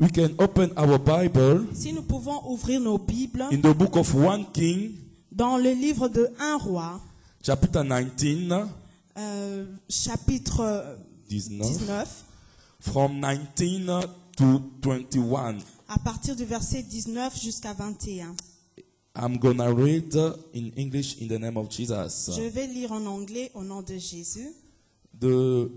We can open our Bible Si nous pouvons ouvrir nos Bibles in the book of 1 King, dans le livre de 1 Roi, chapter 19, chapitre 19, from 19 to 21. à partir du verset 19 jusqu'à 21. I'm gonna read in English in the name of Jesus. Je vais lire en anglais au nom de Jésus. The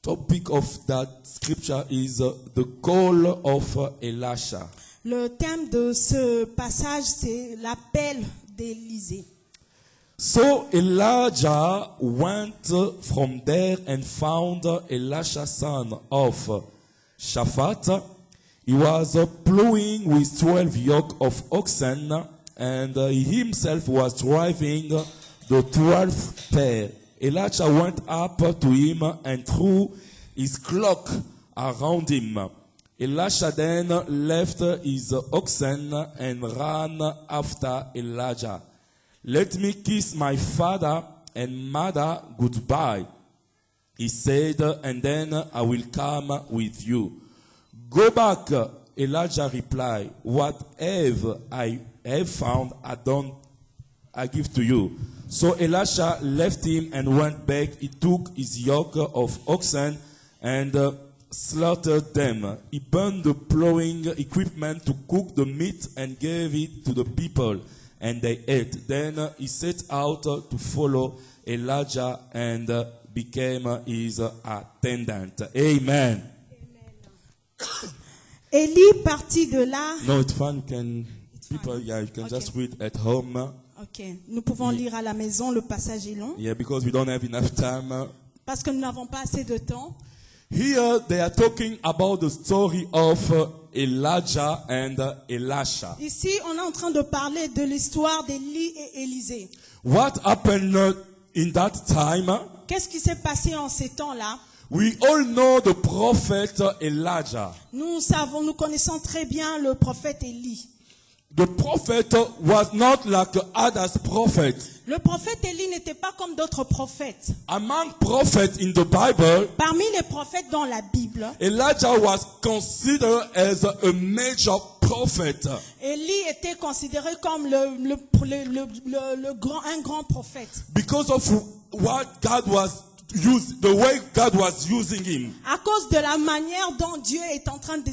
topic of that scripture is the call of Elisha. Le thème de ce passage, c'est l'appel d'Élisée. So Elijah went from there and found Elisha, son of Shaphat. He was plowing with 12 yoke of oxen, and he himself was driving the 12th pair. Elisha went up to him and threw his cloak around him. Elisha then left his oxen and ran after Elijah. "Let me kiss my father and mother goodbye," he said, "and then I will come with you." "Go back," Elijah replied. "Whatever I have found, I give to you." So Elisha left him and went back. He took his yoke of oxen and slaughtered them. He burned the plowing equipment to cook the meat and gave it to the people, and they ate. Then he set out to follow Elijah and became his attendant. Amen. Élie partit de là. No, it's fun. You can just read at home. Ok, nous pouvons lire à la maison, le passage est long. Yeah, because we don't have enough time. Parce que nous n'avons pas assez de temps. Here they are talking about the story of Elijah and Elisha. Ici, on est en train de parler de l'histoire d'Élie et Élisée. What happened in that time? Qu'est-ce qui s'est passé en ces temps-là? We all know the prophet Elijah. Nous connaissons très bien le prophète Élie. The prophet was not like other prophets. Le prophète Élie n'était pas comme d'autres prophètes. Among prophets in the Bible, Parmi les prophètes dans la Bible, Elijah was considered as a major prophet. Élie était considéré comme un grand prophète. Because of what God was the way God was using him. À cause de la manière dont Dieu était en train de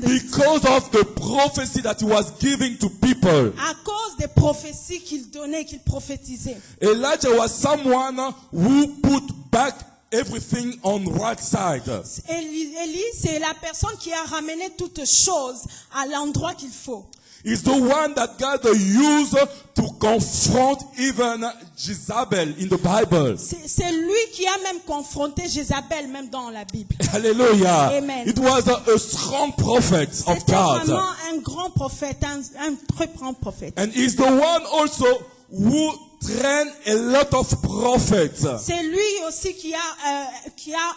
Because of the prophecy that he was giving to people. À cause des prophéties qu'il donnait, qu'il prophétisait. Elijah was someone who put back everything on right side. Élie, c'est la personne qui a ramené toutes choses à l'endroit qu'il faut. He's the one that God used to confront even Jezebel in the Bible. C'est lui qui a même confronté Jézabel même dans la Bible. Hallelujah. Amen. It was a strong prophet of C'était God. vraiment un grand prophète, un très grand prophète. And he's the one also who trained a lot of prophets. C'est lui aussi qui a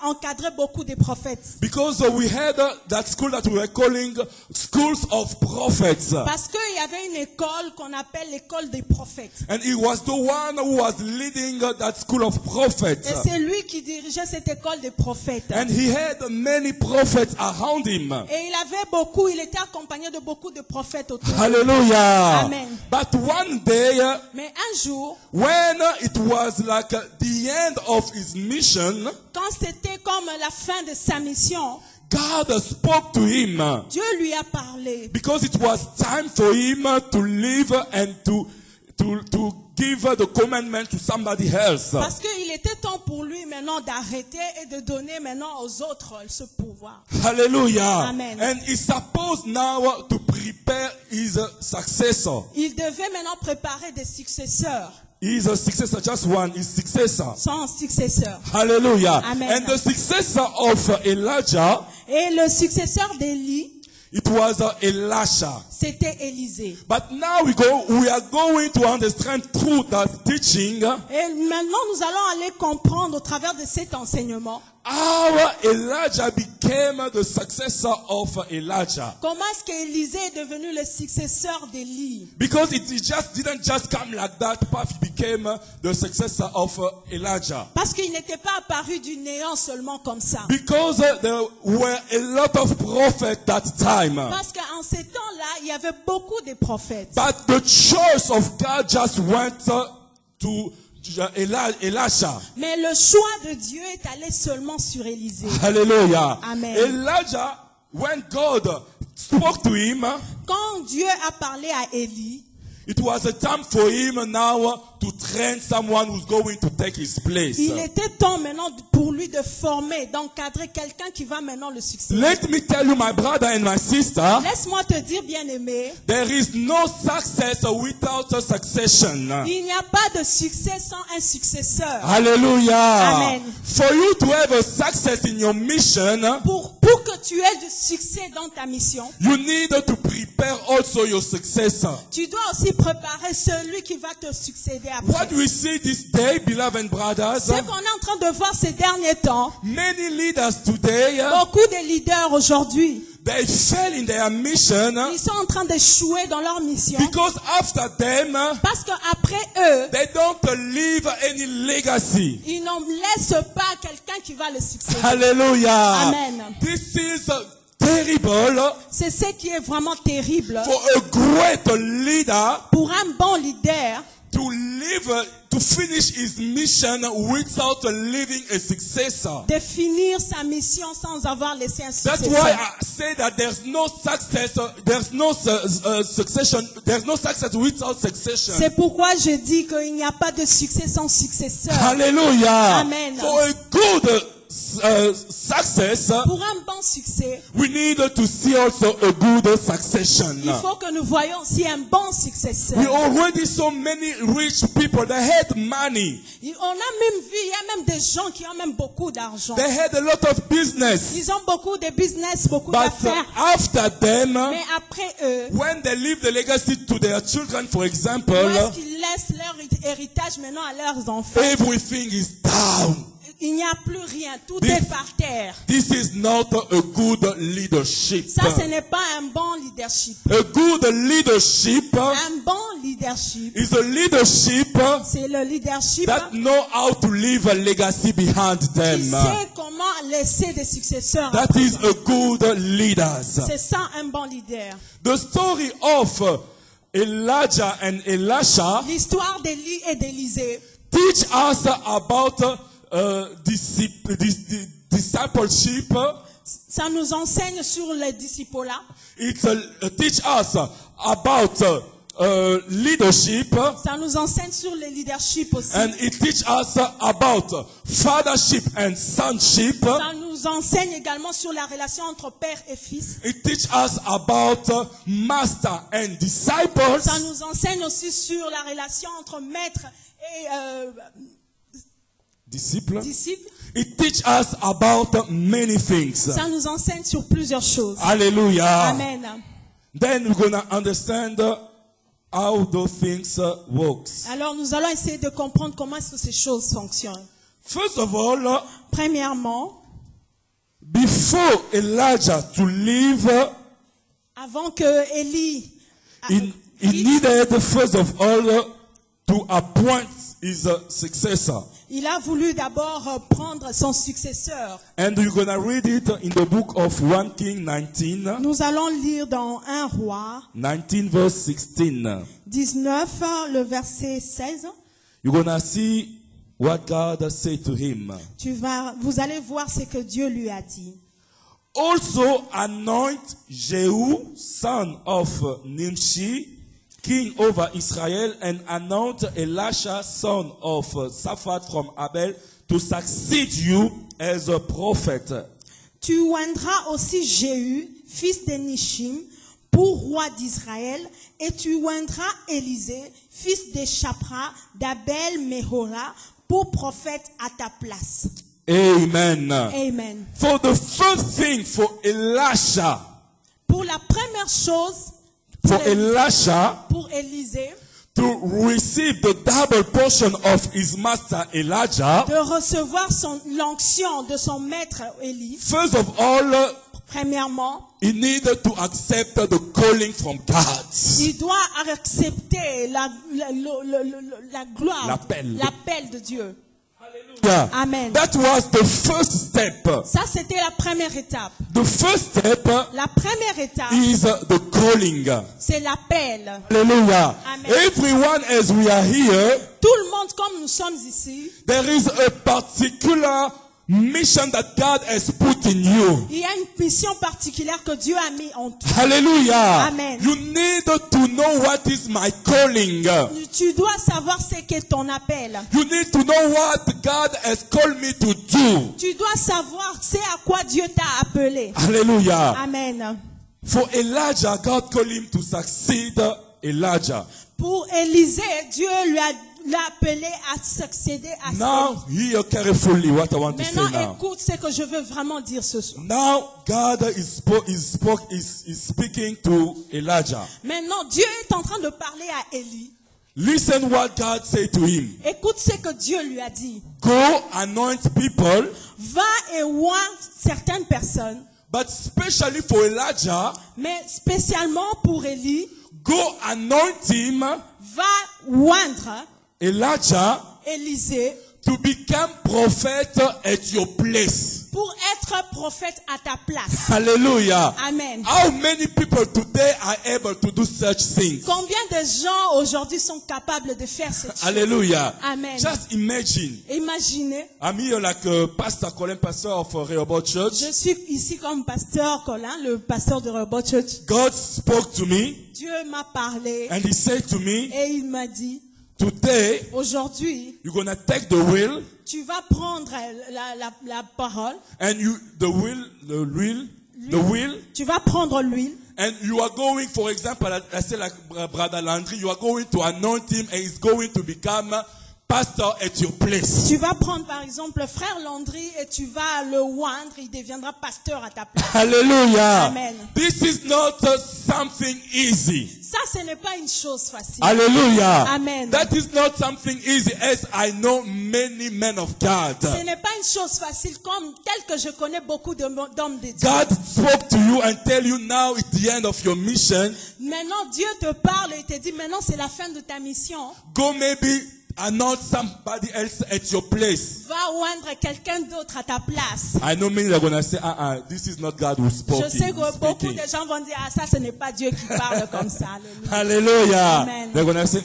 encadré beaucoup de prophètes. Because we had that school that we were calling schools of prophets. Parce qu'il y avait une école qu'on appelle l'école des prophètes. And he was the one who was leading that school of prophets. Et c'est lui qui dirigeait cette école des prophètes. And he had many prophets around him. Et il était accompagné de beaucoup de prophètes autour. Hallelujah. Amen. But one day, Mais un jour, when it was like the end of his mission, quand c'était comme la fin de sa mission, God spoke to him. Dieu lui a parlé. Because it was time for him to leave and to give the commandment to somebody else. Parce qu'il était temps pour lui maintenant d'arrêter et de donner maintenant aux autres ce pouvoir. Hallelujah. Amen. And he's supposed now to prepare his successor. Il devait maintenant préparer des successeurs. He's a successor, just one, his successor. Son successeur. Hallelujah. Amen. And the successor of Elijah, Et le successeur d'Élie, it was Elisha. c'était Élisée. But now we are going to understand through that teaching Et maintenant nous allons aller comprendre au travers de cet enseignement how Elijah became the successor of Elijah. Comment est-ce qu'Élisée est devenu le successeur d'Élie? Because it didn't just come like that, but he became the successor of Elijah. Parce qu'il n'était pas apparu du néant seulement comme ça. Because there were a lot of prophets that time. Parce qu'en ces temps-là, il y avait beaucoup de prophètes. But the choice of God just went to Elisha. Mais le choix de Dieu est allé seulement sur Élisée. Hallelujah. Amen. Elijah, when God spoke to him, Quand Dieu a parlé à Élie, it was a time for him now to train someone who's going to take his place. il était temps maintenant pour lui de former, d'encadrer quelqu'un qui va maintenant le succéder. Let me tell you, my brother and my sister, Laisse-moi te dire, bien-aimé, there is no success without a succession. il n'y a pas de succès sans un successeur. Hallelujah. Amen. For you to have a success in your mission, Pour que tu aies du succès dans ta mission, you need to prepare also your successor. tu dois aussi préparer celui qui va te succéder What après. we see this day, beloved brothers, Ce qu'on est en train de voir ces derniers temps, many leaders today, beaucoup de leaders aujourd'hui, they fail in their mission ils sont en train d'échouer dans leur mission because after them, parce qu'après eux, they don't leave any legacy. ils n'en laissent pas quelqu'un qui va le succéder. Hallelujah. Amen. This is terrible C'est ce qui est vraiment terrible for a great leader pour un bon leader to live, to finish his mission without leaving a successor. de finir sa mission sans avoir laissé un That's why successeur. I say that there's no success, there's no succession, there's no success without succession. C'est pourquoi je dis qu'il n'y a pas de succès sans successeur. Hallelujah. Amen. For a good success, Pour un bon succès, we need to see also a good succession. il faut que nous voyons aussi un bon successeur. We already saw many rich people. They had money. On a même vu, il y a même des gens qui ont même beaucoup d'argent. They had a lot of business. Ils ont beaucoup de business, beaucoup But d'affaires. after them, Mais après eux, when they leave the legacy to their children, for example, lorsqu'ils laissent leur héritage maintenant à leurs enfants, everything is down. il n'y a plus rien. Tout This- est par terre. This is not a good leadership. Ça, ce n'est pas un bon leadership. A good leadership Un bon leadership, is a leadership c'est le leadership that know how to leave a legacy behind qui them. sait comment laisser des successeurs. That is a good leader. C'est ça un bon leader. The story of Elijah and Elisha L'histoire d'Élie et d'Élisée teach us about discipleship. ça nous enseigne sur les disciples là. It teach us about leadership, Ça nous enseigne sur le leadership aussi. and it teach us about fathership and sonship. Ça nous enseigne également sur la relation entre père et fils. It teach us about master and disciples. Ça nous enseigne aussi sur la relation entre maître et Disciple. disciple. It teach us about many things. Ça nous enseigne sur plusieurs choses. Hallelujah. Amen. Then we're gonna understand how those things works. Alors nous allons essayer de comprendre comment est-ce que ces choses fonctionnent. First of all, Premièrement, before Elijah to leave, avant que Élie he needed first of all to appoint his successor. il a voulu d'abord prendre son successeur. And you're gonna read it in the book of 1 King 19, Nous allons lire dans 1 Roi 19 verse 16. 19, le verset 16. You're gonna see what God said to him. Vous allez voir ce que Dieu lui a dit. Also anoint Jehu, son of Nimshi, king over Israel, and anoint Elisha, son of Shaphat from Abel, to succeed you as a prophet. Tu oindras aussi Jéhu, fils de Nishim, pour roi d'Israël, et tu oindras Élisée, fils de Shapra, d'Abel Mehora, pour prophète à ta place. Amen. Amen. For the first thing for Elisha, Pour la première chose, for Elisha pour Élisée, to receive the double portion of his master Elijah, de recevoir l'onction de son maître Élie, first of all, premièrement, he needed to accept the calling from God. il doit accepter la gloire, L'appel de Dieu. Yeah. Amen. That was the first step. Ça, c'était la première étape. The first step La première étape, is the calling. c'est l'appel. Hallelujah. Amen. Everyone, as we are here, Tout le monde, comme nous sommes ici, there is a particular mission that God has put in you. il y a une mission particulière que Dieu a mis en toi. Hallelujah. Amen. You need to know what is my calling. Tu dois savoir ce qu'est ton appel. You need to know what God has called me to do. Tu dois savoir c'est à quoi Dieu t'a appelé. Hallelujah. Amen. For Elijah, God called him to succeed Elijah. Pour Élisée, Dieu l'a appelé à succéder à Now, hear carefully what I want to say Maintenant, now. écoute ce que je veux vraiment dire ce soir. Now, God is speaking to Elijah. Maintenant, Dieu est en train de parler à Élie. Listen what God said to him. Écoute ce que Dieu lui a dit. Go anoint people, Va et oins certaines personnes, but especially for Elijah, mais spécialement pour Élie, go anoint him, va oindre Elijah, Élisée to become prophet at your place. pour être prophète à ta place. Hallelujah. Amen. How many people today are able to do such things? Combien de gens aujourd'hui sont capables de faire cette chose? Hallelujah. Amen. Just imagine. Imaginez, I'm here like Pastor Colin, pastor of Rehoboth Church. je suis ici comme pasteur Colin, le pasteur de Rehoboth Church. God spoke to me Dieu m'a parlé and he said to me, et il m'a dit, today aujourd'hui, you're going to take the wheel tu vas prendre la parole, and the wheel, tu vas prendre l'huile, and you are going, for example, I say like Brother Landry, you are going to anoint him and he's going to become pastor at your place. tu vas prendre par exemple le frère Landry et tu vas le oindre, il deviendra pasteur à ta place. Hallelujah. Amen. This is not something easy. Ça, ce n'est pas une chose facile. Hallelujah. Amen. That is not something easy, as I know many men of God. Ce n'est pas une chose facile comme tel que je connais beaucoup d'hommes de Dieu. God spoke to you and tell you now it's the end of your mission. Maintenant, Dieu te parle et te dit, maintenant c'est la fin de ta mission. Go maybe anoint somebody else at your place. Va oindre quelqu'un d'autre à ta place. I know many are going to say, this is not God who spoke. Je sais que beaucoup de gens vont dire, ça ce n'est pas Dieu qui parle comme ça. Alléluia. Hallelujah. Amen. They're going to say,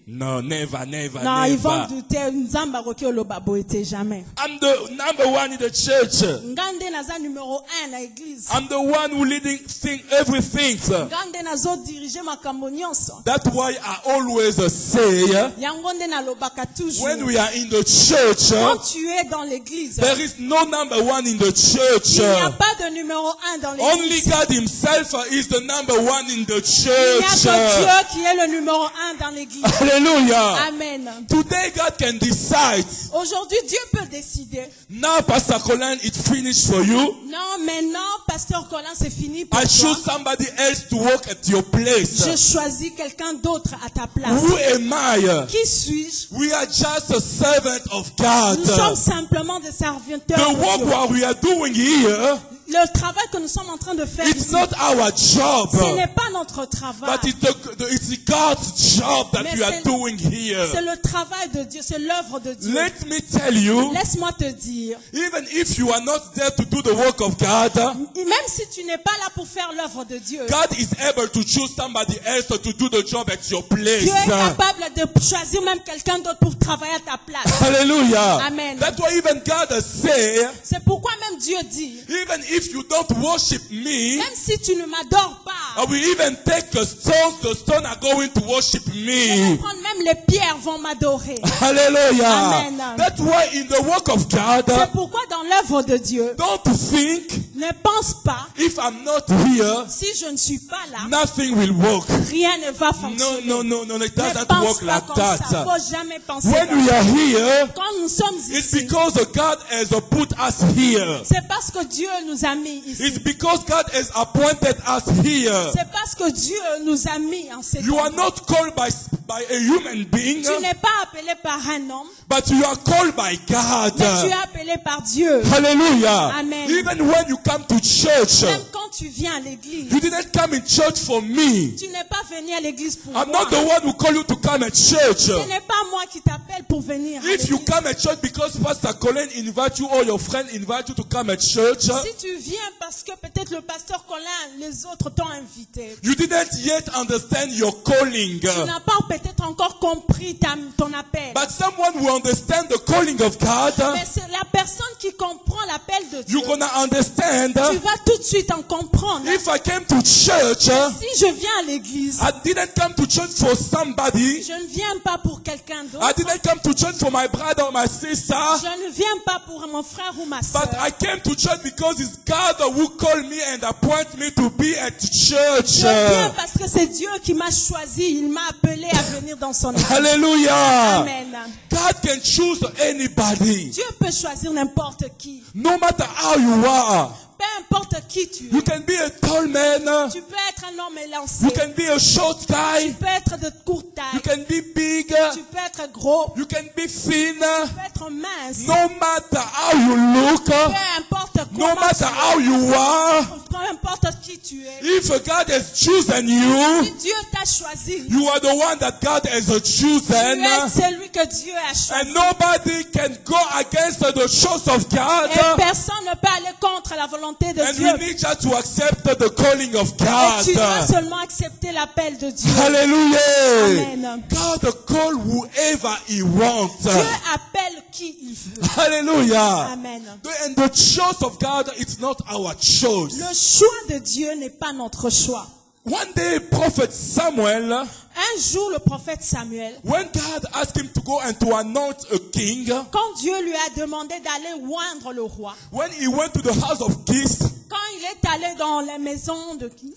no, never, never, Non, ils vont never. douter. Nzamba roki olobabo était jamais. I'm the number one in the church. Ngande naza numéro 1 na église. I'm the one who leading everything. Ngande nazo diriger makambo nyonso. That's why I always say, Yango nde nalobaka toujours. when we are in the church, Quand tu es dans l'église, there is no number one in the church. il n'y a pas de numéro 1 dans Only l'église. God himself is the number one in the Il n'y a church. que Dieu qui est le numéro 1 dans l'église. Hallelujah. Amen. Today God can decide. Aujourd'hui, Dieu peut décider. Now Pastor Colin, it's finished for you. Non, maintenant, Pasteur Colin, c'est fini pour I toi. choose somebody else to work at your Je place. choisis quelqu'un d'autre à ta place. Who am I? Qui suis-je? We are just a servant of God. Nous sommes simplement des serviteurs The de work Dieu. what we are doing here, Le travail que nous sommes en train de faire it's ici, not our job. ce n'est pas notre travail. But it's God's job that Mais we are c'est- doing here. C'est le travail de Dieu, c'est l'œuvre de Dieu. Let me tell you, Laisse-moi te dire, even if you are not there to do the work of God, même si tu n'es pas là pour faire l'œuvre de Dieu, God is able to choose somebody else to do the job at your place. Dieu est capable de choisir même quelqu'un d'autre pour travailler à ta place. Hallelujah. Amen. That's why even God has said, C'est pourquoi même Dieu dit, even if you don't worship me, même si tu ne m'adores pas, I will even take a stone, the stone are going to worship je vais me. prendre même les pierres vont m'adorer. Hallelujah. Amen. That's why in the work of God, C'est pourquoi dans l'œuvre de Dieu, don't think ne pense pas, if I'm not here, si je ne suis pas là, nothing will work. rien ne va No, fonctionner. no, no, no, it Ne doesn't pense work pas like comme ça. that. Faut jamais penser When comme we ça. are here, Quand nous sommes it's ici, because God has put us here. c'est parce que Dieu nous a mis ici. It's because God has appointed us here. C'est parce que Dieu nous a mis en cet You are endroit. not called by a human being, Tu n'es pas appelé par un homme, but you are called by God. mais tu es appelé par Dieu. Hallelujah. Amen. Even when you come to church, Même quand tu viens à l'église, you didn't come in church for me. tu n'es pas venu à l'église pour I'm moi. not the one who call you to come at church. Ce n'est pas moi qui t'appelle pour venir à If you l'église. come at church because Pastor Colin invite you or your friend invite you to come at church, Si tu viens parce que peut-être le pasteur Colin, les autres t'ont invité, you didn't yet understand your calling. tu n'as pas peut-être encore compris ton appel. But someone who understands the calling of God, Mais c'est la personne qui comprend l'appel de Dieu. you're gonna understand. Tu vas tout de suite en comprendre. If I came to church, Si je viens à l'église, I didn't come to church for somebody. je ne viens pas pour quelqu'un d'autre. I didn't come to church for my brother or my sister. Je ne viens pas pour mon frère ou ma But soeur. I came to church because it's God who called me and appointed me to be at church. Je viens parce que c'est Dieu qui m'a choisi. Il m'a appelé à venir dans son église. Hallelujah. Amen. God can choose anybody. Dieu peut choisir n'importe qui. No matter how you are. Peu importe qui tu You es. can be a tall man. Tu peux être un homme élancé. You can be a short Tu guy. peux être de courte You taille. can be big. Tu peux être gros. You can be thin. Tu peux être mince. No matter how you look. Peu importe No comment matter tu how you are. es. Peu importe qui tu es. If God has chosen you, Si Dieu t'a choisi, you are the one that God has tu chosen. es celui que Dieu a choisi. And nobody can go against the choice of God. Et personne ne peut aller contre la volonté de And Dieu. we need just to accept the calling of Et tu dois God. seulement accepter l'appel de Dieu. Hallelujah. Amen. God call whoever He wants. Dieu appelle qui il veut. Hallelujah. Amen. And the choice of God, it's not our choice. Le choix de Dieu n'est pas notre choix. One day, Prophet Samuel, Un jour, le prophète Samuel, when God asked him to go and to anoint a king, quand Dieu lui a demandé d'aller oindre le roi, when he went to the house of Kis, quand il est allé dans la maison de Kis,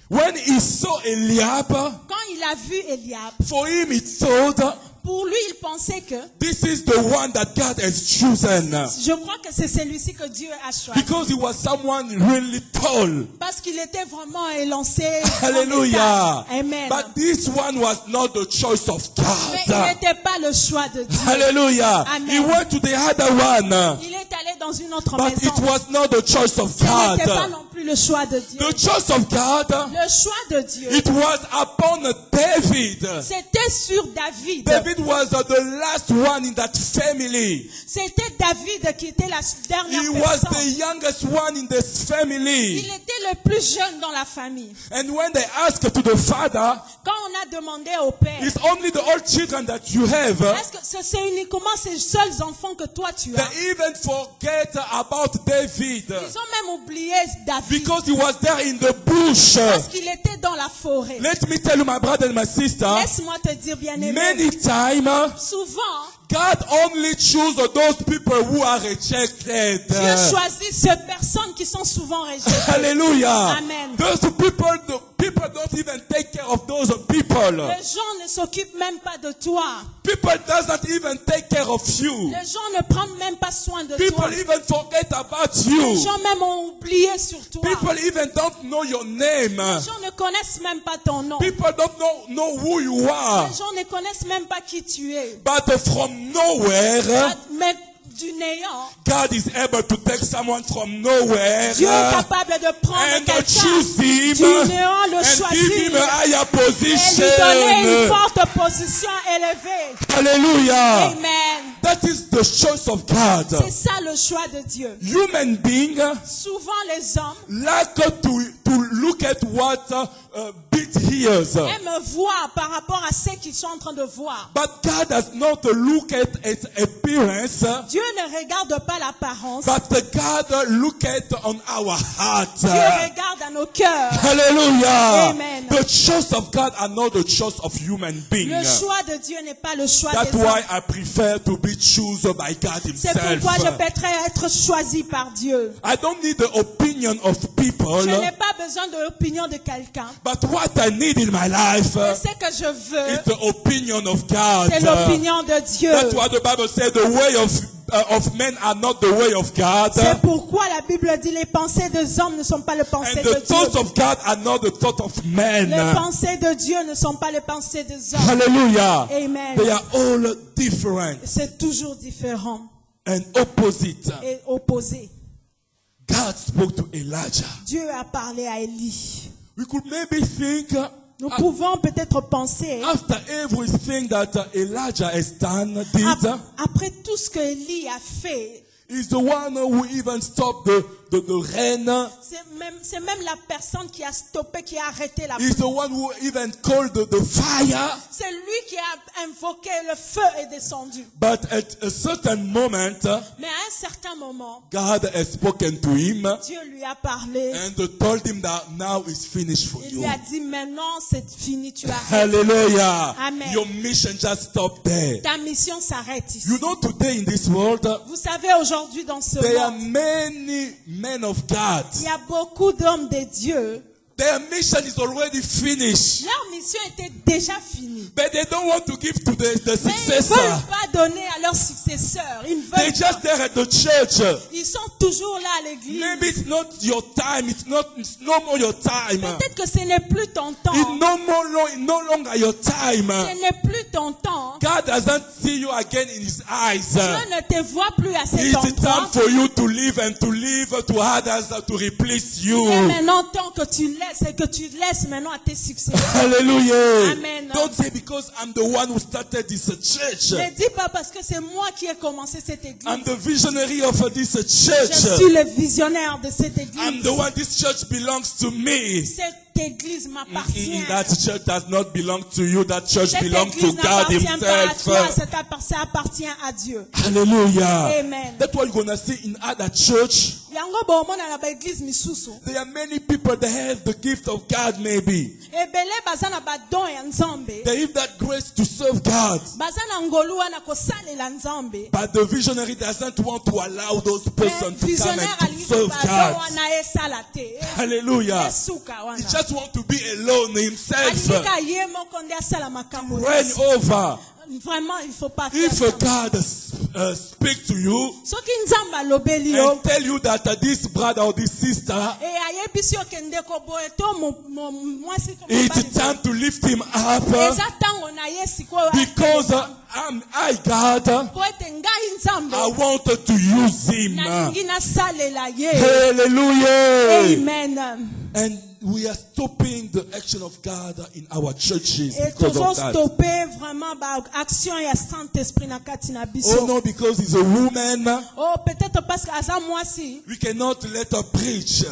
when he saw Eliab, quand il a vu Eliab, for him he thought, pour lui, il pensait que, this is the one that God has chosen. je crois que c'est celui-ci que Dieu a choisi. Because he was someone really tall. Parce qu'il était vraiment élancé. Hallelujah. Amen. But this one was not the choice of Mais il God. n'était pas le choix de Dieu. Hallelujah. Amen. He went to the other one. Il est allé dans une autre But maison. it was not the choice of Ce n'était pas God. non plus le choix de Dieu. The choice of God, Le choix de Dieu, it was upon David. c'était sur David. David was the last one in that family. C'était David qui était la dernière He was the personne. youngest one in this Il family. était le plus jeune dans la famille. And when they asked to the father, Quand on a demandé au père, it's only the old children that you have. est-ce que c'est uniquement ces seuls enfants que toi tu as? They even forget about David. Ils ont même oublié David Because he was there in the bush. parce qu'il était dans la forêt. Let me tell you, my brother and my sister, Laisse-moi te dire, bien-aimé, many times souvent, God only chooses those people who are rejected. Dieu choisit ces personnes qui sont souvent rejetées. Hallelujah. Amen. Those people, the people don't even take care of those people. Les gens ne s'occupent même pas de toi. People doesn't even take care of you. Les gens ne prennent même pas soin de toi. People even forget about Les you. gens même ont oublié sur toi. People even don't know your name. Les gens ne connaissent même pas ton nom. People don't know who you are. Les gens ne connaissent même pas qui tu es. But from nowhere, Mais du néant, God is able to take someone from nowhere Dieu est capable de prendre and quelqu'un choose him du néant, le and give him choisir a higher et lui donner une position. forte position élevée. Hallelujah. Amen. That is the choice of God. C'est ça le choix de Dieu. Human beings Souvent les hommes like to look at what big ears. aiment voir par rapport à ce qu'ils sont en train de voir. But God does not look at its appearance, Dieu ne regarde pas l'apparence. but God look at on our heart. Dieu regarde à nos cœurs. Hallelujah. Amen. The The choice of God are not the choice of human being. Le choix de Dieu n'est pas le choix That's des why hommes. I prefer to be chosen by God C'est himself. pourquoi je préfère être choisi par Dieu. I don't need the opinion of people, Je n'ai pas besoin de l'opinion de quelqu'un. but what I need in my life Mais ce que je is veux, the opinion of God. c'est l'opinion de Dieu. That's what the Bible said. The way of men are not the way of God, C'est pourquoi la Bible dit les pensées des hommes ne sont pas les pensées and de the thoughts Dieu. of God are not the thoughts of men. Les pensées de Dieu ne sont pas les pensées des hommes. Hallelujah. Amen. They are all different C'est toujours différent and opposite. et opposé. God spoke to Elijah. Dieu a parlé à Élie. We could maybe think Nous pouvons peut-être penser, after everything that Elijah has done, did, après tout ce que Élie a fait, is the one who even stopped the rain. c'est même la personne qui a stoppé, qui a arrêté la He's pluie. the one who even called the fire. C'est lui qui a invoqué le feu est descendu. But at a certain moment, Mais à un certain moment, God has spoken to him Dieu lui a parlé. and told him that now it's finished for Il you. lui a dit maintenant c'est fini, tu arrêtes. Hallelujah. Amen. Your mission just stopped there. Ta mission s'arrête ici. You know, today in this world, Vous savez, aujourd'hui dans ce there are monde, many men of God. il y a beaucoup d'hommes de Dieu. Their mission is already finished. Leur mission était déjà finie. But they don't want to give to the Mais ils ne successor. veulent pas donner à leur successeur. Ils ne They're veulent just there at the church. pas. Ils sont toujours là à l'église. Maybe it's not your time. It's no more your time. Peut-être que ce n'est plus ton temps. It's no longer your time. Ce n'est plus ton temps. God doesn't see you again in his eyes. Dieu ne te voit plus à cet It's time endroit. for you to live and to live to others to replace you. Et maintenant, tant que tu laisses, et que tu laisses maintenant à tes successeurs. Hallelujah. Amen. Don't say because I'm the one who started this church. Ne dis pas parce que c'est moi qui ai commencé cette église. I'm the visionary of this Je church. suis le visionnaire de cette I'm église. the one, this church belongs to me. Cette église m'appartient. That church does not belong to you. That church Cette belongs to église God n'appartient pas à toi, himself. ça appartient à Dieu. Hallelujah. Amen. That's what you're going to see in other church. Yango bomona na ba église misusu. There are many people that have the gift of God maybe. Ebele baza na ba don ya Nzambe. They have that grace to serve God. Baza na ngoluwa na kosalela Nzambe. But the visionary doesn't want to allow those persons to come Visionnaire and to serve alingi ba don God. wana esala te. Hallelujah. Esuka He wana. just wants to be alone himself. Alingika ye moko nde asala makambo. Reign over. Vraiment, il faut pas faire If ça. God speak to you Soki Nzambe alobeli yo, and tell you that this brother or this sister, ayebisi yo kende ko boye to mwasi to it's mobali. time to lift him up Eza tango na ye sikoyo. because I, God, Po ete ngai Nzambe. I wanted to use him. Nalingi nasalela ye. Hallelujah. Amen. And we are stopping the action of God in our churches Et because tozo of that. stopper vraiment ba action ya Saint-Esprit na kati na Oh biso. no, because he's a woman, Oh, peut-être parce que aza mwasi. we cannot let her preach.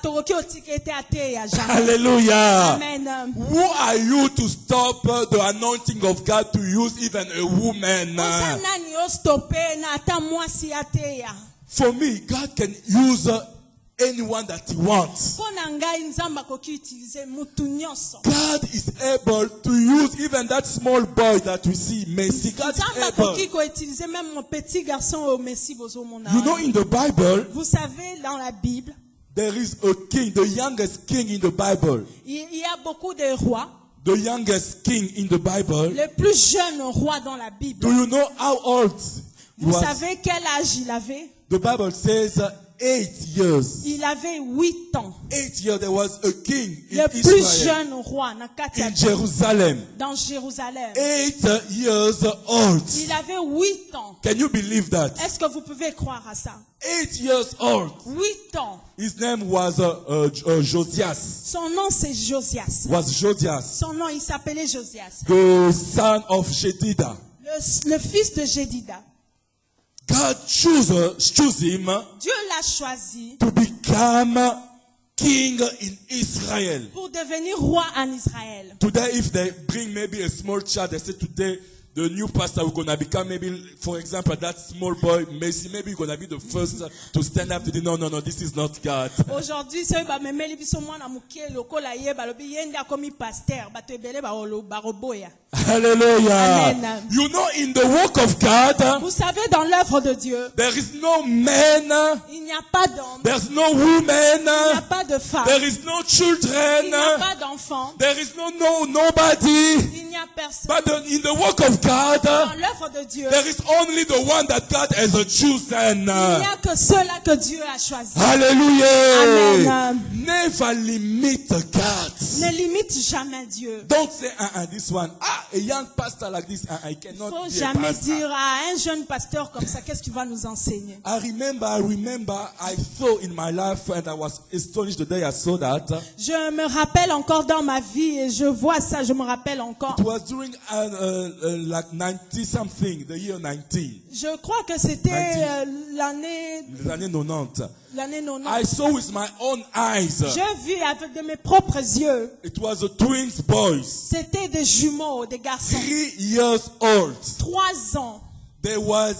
Tokoki otikete ate ya jamais. Hallelujah. Amen. Who are you to stop the anointing of God to use even a woman? Oza nani o stopper na ata mwasi ate ya. For me, God can use anyone that he wants. Pona ngai Nzambe akoki utiliser mutu nyonso. God is able to use even that small boy that we see, Messi. God Nzambe is akoki able. ko utiliser même mon petit garçon au Messi bozomona. You know, in the Bible, Vous savez, dans la Bible, there is a king, the youngest king in the Bible. il y a beaucoup de rois. The youngest king in the Bible. Le plus jeune roi dans la Bible. Do you know how old he Vous was? savez quel âge il avait? The Bible says 8 years. Il avait 8 ans. 8 years there was a king in Le plus Israel, jeune roi na kati ya in Jerusalem. dans Jérusalem. 8 years old. Il avait 8 ans. Can you believe that? Est-ce que vous pouvez croire à ça? 8 years old. 8 ans. His name was Josias. Son nom c'est Josias. Was Josias, Son nom il s'appelait Josias. the son of Jedida. Le fils de Jédida. God chose him Dieu l'a choisi to become king in Israel. pour devenir roi en Israël. Today, if they bring maybe a small child, they say today the new pastor, we're going to become maybe, for example, that small boy, Messi, maybe you're going to be the first to stand up to the, no, this is not God. Aujourd'hui, c'est ba memeli biso mwana muke lokola ye ba lobi yenda komi pasteur ba to ebele ba roboya. Hallelujah. Amen. You know, in the work of God, Vous savez, dans l'œuvre de Dieu, there is no man, il n'y a pas d'homme, there's no il n'y a woman, pas de femme, there is no il children, n'y a pas d'enfant, there is nobody. il n'y a personne. But in the work of God, Dans l'œuvre de Dieu, there is only the one that God has chosen. il n'y a que ceux-là que Dieu a choisis. Hallelujah. Amen. Never limit God. Ne limite jamais Dieu. Don't say, this one, a young pastor like this, I Il cannot faut be a jamais pastor. dire à un jeune pasteur comme ça, qu'est-ce que tu vas nous enseigner? I remember, I saw in my life, and I was astonished the day I saw that. Je me rappelle encore dans ma vie et je vois ça, je me rappelle encore. It was during like 90 something, the year 19, Je crois que c'était l'année les années 90. 90. I saw with my own eyes. Je vis avec de mes propres yeux. It was a twins boys, C'était des jumeaux, des garçons. 3 years old. 3 ans. They were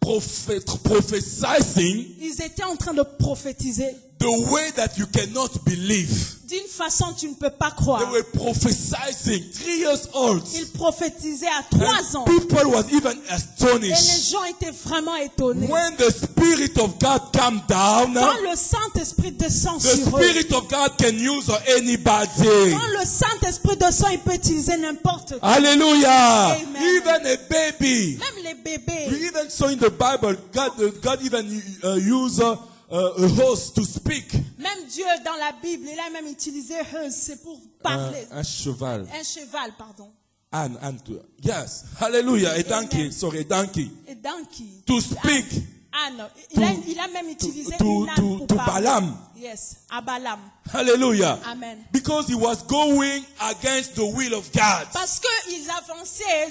prophesying Ils étaient en train de prophétiser the way that you cannot believe. d'une façon que tu ne peux pas They croire. were prophesying, 3 years old. Ils prophétisaient à 3 ans. People was even Et les astonished. gens étaient vraiment étonnés. When the Spirit of God come down, Quand le Saint-Esprit descend the sur eux, Spirit of God can use anybody. quand le Saint-Esprit descend, il peut utiliser n'importe qui. Hallelujah. Amen. Even a baby. Même les bébés. We even saw in the Bible, God even use a horse to speak. Même Dieu dans la Bible, il a même utilisé c'est pour parler. Un cheval. Un cheval, pardon. Anne, yes. Hallelujah. A donkey. Amen. Sorry, a donkey. Et donkey. To speak. Âne. Il a même utilisé to- une âne to- pour to parler. Balaam. Yes, à Balaam. Hallelujah. Amen. Because he was going against the will of God. Parce qu'ils avançaient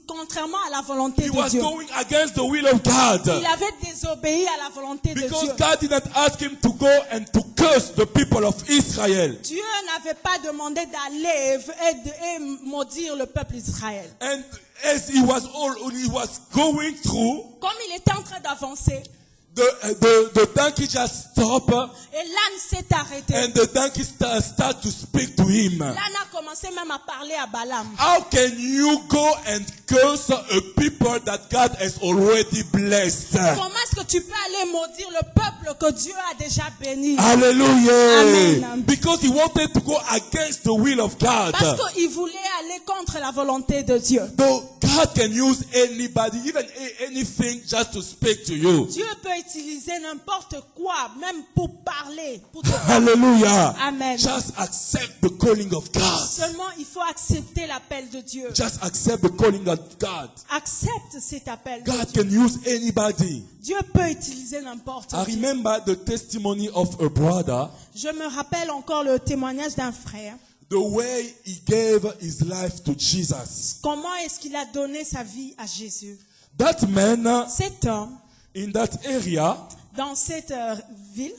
contrairement à la volonté He de was Dieu. going against the will of God. Il avait désobéi à la volonté de Because Dieu. God didn't ask him to go and to curse the people of Israel. Dieu n'avait pas demandé d'aller et maudire le peuple d'Israël. And as he was going through, Comme il était en train d'avancer, the donkey just stopped et l'âne s'est arrêté. and the donkey start to speak to him. L'âne a commencé même à parler à Balaam. How can you go and curse a people that God has already blessed? Comment est-ce que tu peux aller maudire le peuple que Dieu a déjà béni? Hallelujah. Amen. Because he wanted to go against the will of God. Parce qu'il voulait aller contre la volonté de Dieu. So God can use anybody, even anything, just to speak to you. Dieu peut utiliser n'importe quoi, même pour parler. Pour te... Hallelujah. Amen. Just accept the calling of God. Seulement, il faut accepter l'appel de Dieu. Just accept the calling of God. Accepte cet appel. de God Dieu. can use anybody. Dieu peut utiliser n'importe I qui. remember the testimony of a brother, Je me rappelle encore le témoignage d'un frère. the way he gave his life to Jesus. Comment est-ce qu'il a donné sa vie à Jésus? That man Cet homme, in that area, dans cette ville,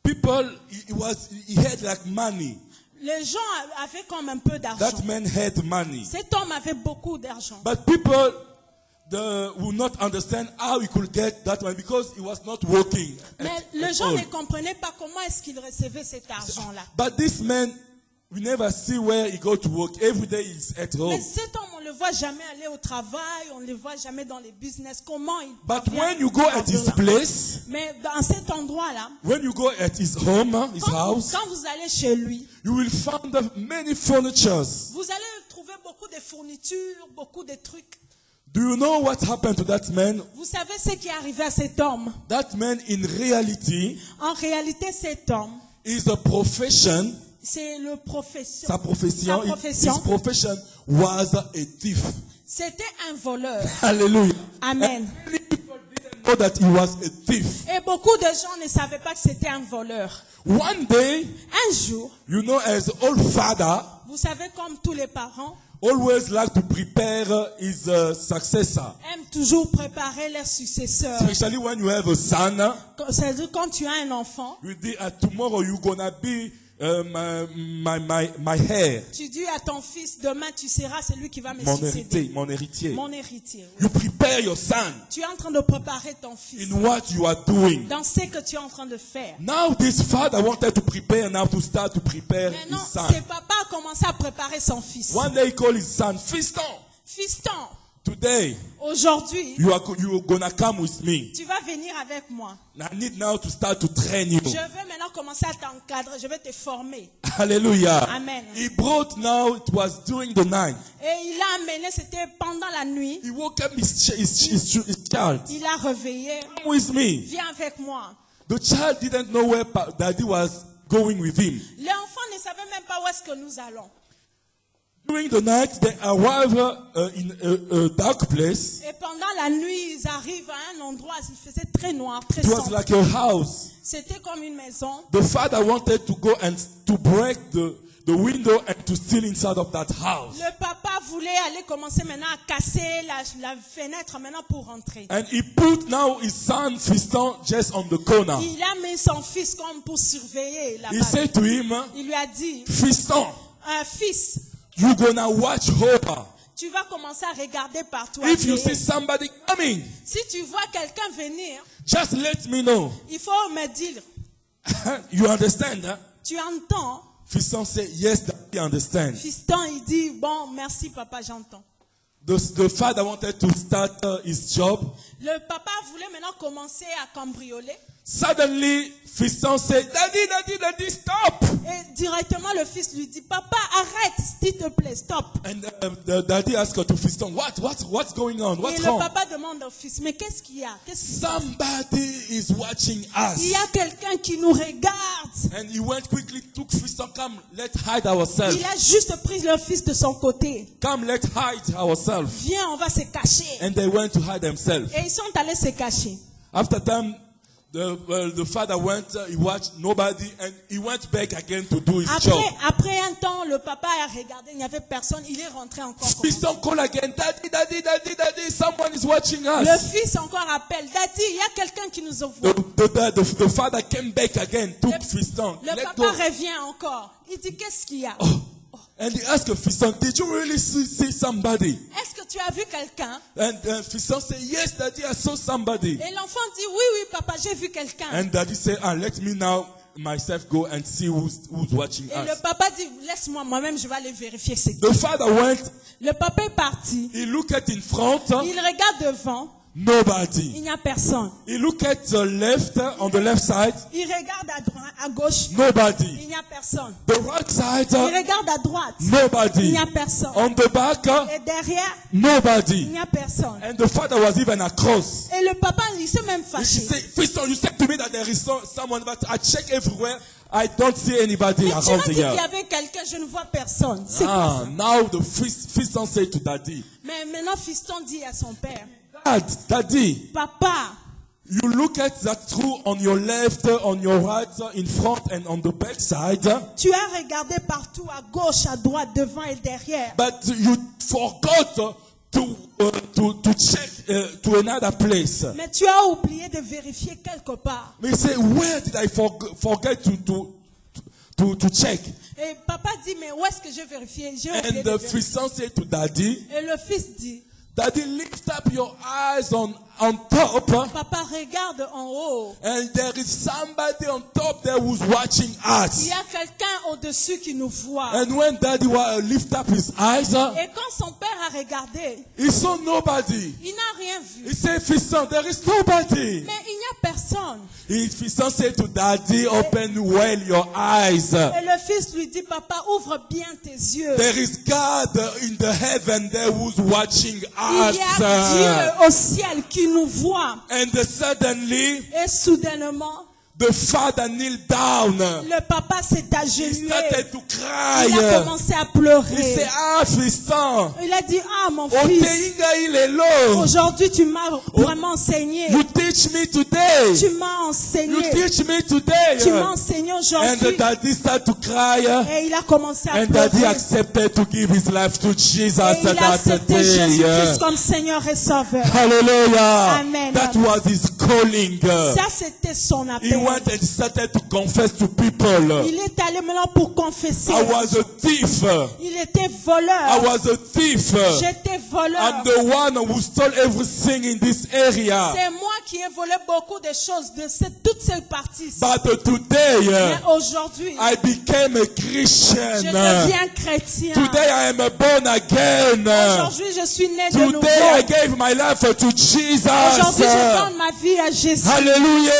people, he had like money. les gens avaient comme un peu d'argent. That man had money. Cet homme avait beaucoup d'argent. But people will not understand how he could get that money because he was not working. Mais les gens ne comprenaient pas comment est-ce qu'il recevait cet argent-là. But this man, we never see where he go to work. Every day he's at home. Mais cet homme, on ne le voit jamais aller au travail, on ne le voit jamais dans les business. Comment il But parvient when you go à at his l'argent? place, Mais dans cet endroit-là, when you go at his home, his house, quand vous allez chez lui, you will find many furnitures. vous allez trouver beaucoup de fournitures, beaucoup de trucs. Do you know what happened to that man? Vous savez ce qui est arrivé à cet homme? That man, in reality, En réalité, cet homme, is a profession. c'est le profession. Sa profession, Sa profession. his profession was a thief. C'était un voleur. Hallelujah. Amen. And many people didn't know that he was a thief. Et beaucoup de gens ne savaient pas que c'était un voleur. One day, Un jour, you know, as old father, vous savez, comme tous les parents, always like to prepare his successor. aiment toujours préparer leurs successeurs. Especially when you have a son, C'est-à-dire quand tu as un enfant, you think tomorrow you're gonna be my hair. Tu dis à ton fils, demain tu seras celui qui va me Mon succéder. héritier. Mon héritier. Oui. You prepare your son Tu es en train de préparer ton fils in what you are doing. dans ce que tu es en train de faire. Now this father wanted to prepare now to start to prepare Maintenant, his son. ce papa a commencé à préparer son fils. One day he called his son, Fiston, Fiston, today aujourd'hui, you are gonna come with me. tu vas venir avec moi. I need now to start to train you. Je vais maintenant commencer à t'encadrer. Je vais te former. Hallelujah. Amen. He brought now, it was during the night. Et il a amené, c'était pendant la nuit. He woke up his child. Il a réveillé. Come with me. Viens avec moi. The child didn't know where daddy was going with him. L'enfant ne savait même pas où est-ce que nous allons. During the night, they arrived in a dark place. Et pendant la nuit, ils arrivent à un endroit, il faisait très noir, très It was sombre. like a house. C'était comme une maison. The father wanted to go and to break the window and to steal inside of that house. Le papa voulait aller commencer maintenant à casser la fenêtre maintenant pour rentrer. And he put now his son Fiston just on the corner. Il a mis son fils comme pour surveiller He là-bas. said to him, Il lui a dit, Fiston, fils, you're gonna watch over. tu vas commencer à regarder partout. If you see somebody coming, Si tu vois quelqu'un venir, just let me know. il faut me dire. You understand? Huh? Tu entends? Fiston said, yes, I understand. Fiston, il dit, bon, merci papa, j'entends. The father wanted to start his job. Le papa voulait maintenant commencer à cambrioler. Suddenly, Fiston said, Daddy, stop. Et directement, le fils lui dit, papa, arrête, s'il te plaît, stop. And the daddy asked to Fiston, what's going on? Et What's le wrong? papa demande au fils, mais qu'est-ce qu'il y a? Somebody is watching Il y us. a quelqu'un qui nous regarde. And he went quickly, took Fiston, come, let's hide ourselves. Il a juste pris le fils de son côté. Come, let's hide ourselves. Viens, on va se cacher. And they went to hide themselves. Et ils sont allés se cacher. After time, the father went, he watched nobody, and he went back again to do his job. Après un temps, le papa a regardé, il n'y avait personne, il est rentré encore. Fiston called again, Daddy, someone is watching Le us. fils encore appelle, Daddy, il y a quelqu'un qui nous voit. The father came back again, took Fiston. Le Let papa go. revient encore. Il dit, qu'est-ce qu'il y a? And he asked Fiston, did you really see somebody? Est-ce que tu as vu quelqu'un? And Fiston said, yes, Daddy, I saw somebody. Et l'enfant dit, oui, papa, j'ai vu quelqu'un. And Daddy said, let me now myself go and see who's watching Et le us. papa dit, laisse-moi, moi-même, je vais aller vérifier ce qui. The father went, Le papa est parti. he looked in front, Il regarde devant. nobody. Il n'y a personne. He looked at the left, on the left side, Il regarde à droite, à gauche. nobody. Il n'y a personne. The right side, Il regarde à droite. Il nobody. n'y a personne. On the back, Et derrière, il nobody. n'y a personne. And the father was even across. Et le papa, il s'est même He fâché. said, Fiston, you said to me that there is someone, but I check everywhere. I don't see anybody Mais tu around m'as dit qu'il y here. avait quelqu'un, je ne vois personne. C'est quoi Ah, ça? now the Fiston said to Daddy, Mais maintenant, fiston dit à son père, Daddy, papa, you look at that true on your left, on your right, in front and on the back side, tu as regardé partout, à gauche, à droite, devant et derrière. but you forgot to check to another place. Mais tu as oublié de vérifier quelque part. He say, where did I forget to check? Et papa dit, mais où est-ce que j'ai vérifié? J'ai oublié And de the vérifier. Fiston said to Daddy, Et le fils dit, Daddy, lift up your eyes on top, papa, regarde en haut. and there is somebody on top there who's watching Il us. y a quelqu'un au-dessus qui nous voit. And when Daddy lift up his eyes, Et quand son père a regardé, he saw nobody. il n'a rien vu. He said, Fiston, there is nobody. Mais il n'y a personne. Fiston said to Daddy, open well your eyes. Et le fils lui dit, papa, ouvre bien tes yeux. There is God in the heaven there who's watching Il y a Dieu us. au ciel qui nous voit. And suddenly, Et soudainement, the father kneeled down. le papa s'est He agenouillé. started to Il a cry. commencé à He pleurer. said, Fiston, Il a dit, ah mon fils, Oteinga ilelo. aujourd'hui tu m'as vraiment enseigné. You teach me today. Tu m'as You enseigné. teach me today. Tu m'as enseigné And aujourd'hui. Daddy started to cry. Et il a commencé à And Daddy pleurer. accepted to give his life to Jesus Et il a that accepté day. Jésus-Christ comme Seigneur et Sauveur. Hallelujah. Amen. That was his calling. Ça, c'était son He appel. went and started to confess to people. Il est allé maintenant pour confesser. I was a thief. Il était I voleur. was a thief. J'étais voleur. I'm the one who stole everything in this area. C'est moi qui ai volé beaucoup de choses de toutes ces parties. But today, Mais aujourd'hui, I became a Christian. je deviens chrétien. Today I am born again. Aujourd'hui, je suis né de nouveau. Today I gave my life to Jesus. Aujourd'hui, je donne ma vie à Jésus. Hallelujah.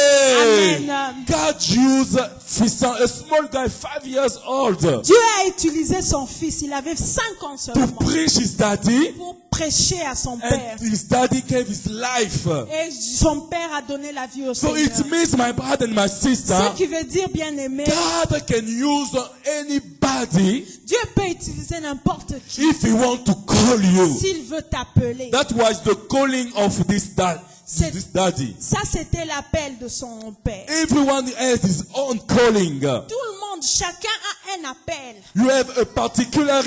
Amen. God used a small guy, 5 years old, Dieu a utilisé son fils. Il avait 5 ans to seulement preach his daddy, pour prêcher à son père. and his daddy gave his life. Et son père a donné la vie au So Seigneur. it means, my brother and my sister, Ce qui veut dire, bien aimé, God can use anybody Dieu peut utiliser n'importe qui if he wants to call you. s'il veut t'appeler. That was the calling of this daddy. Ça, c'était l'appel de son père. Everyone has his own calling. Tout le monde, chacun a un appel. You have a particular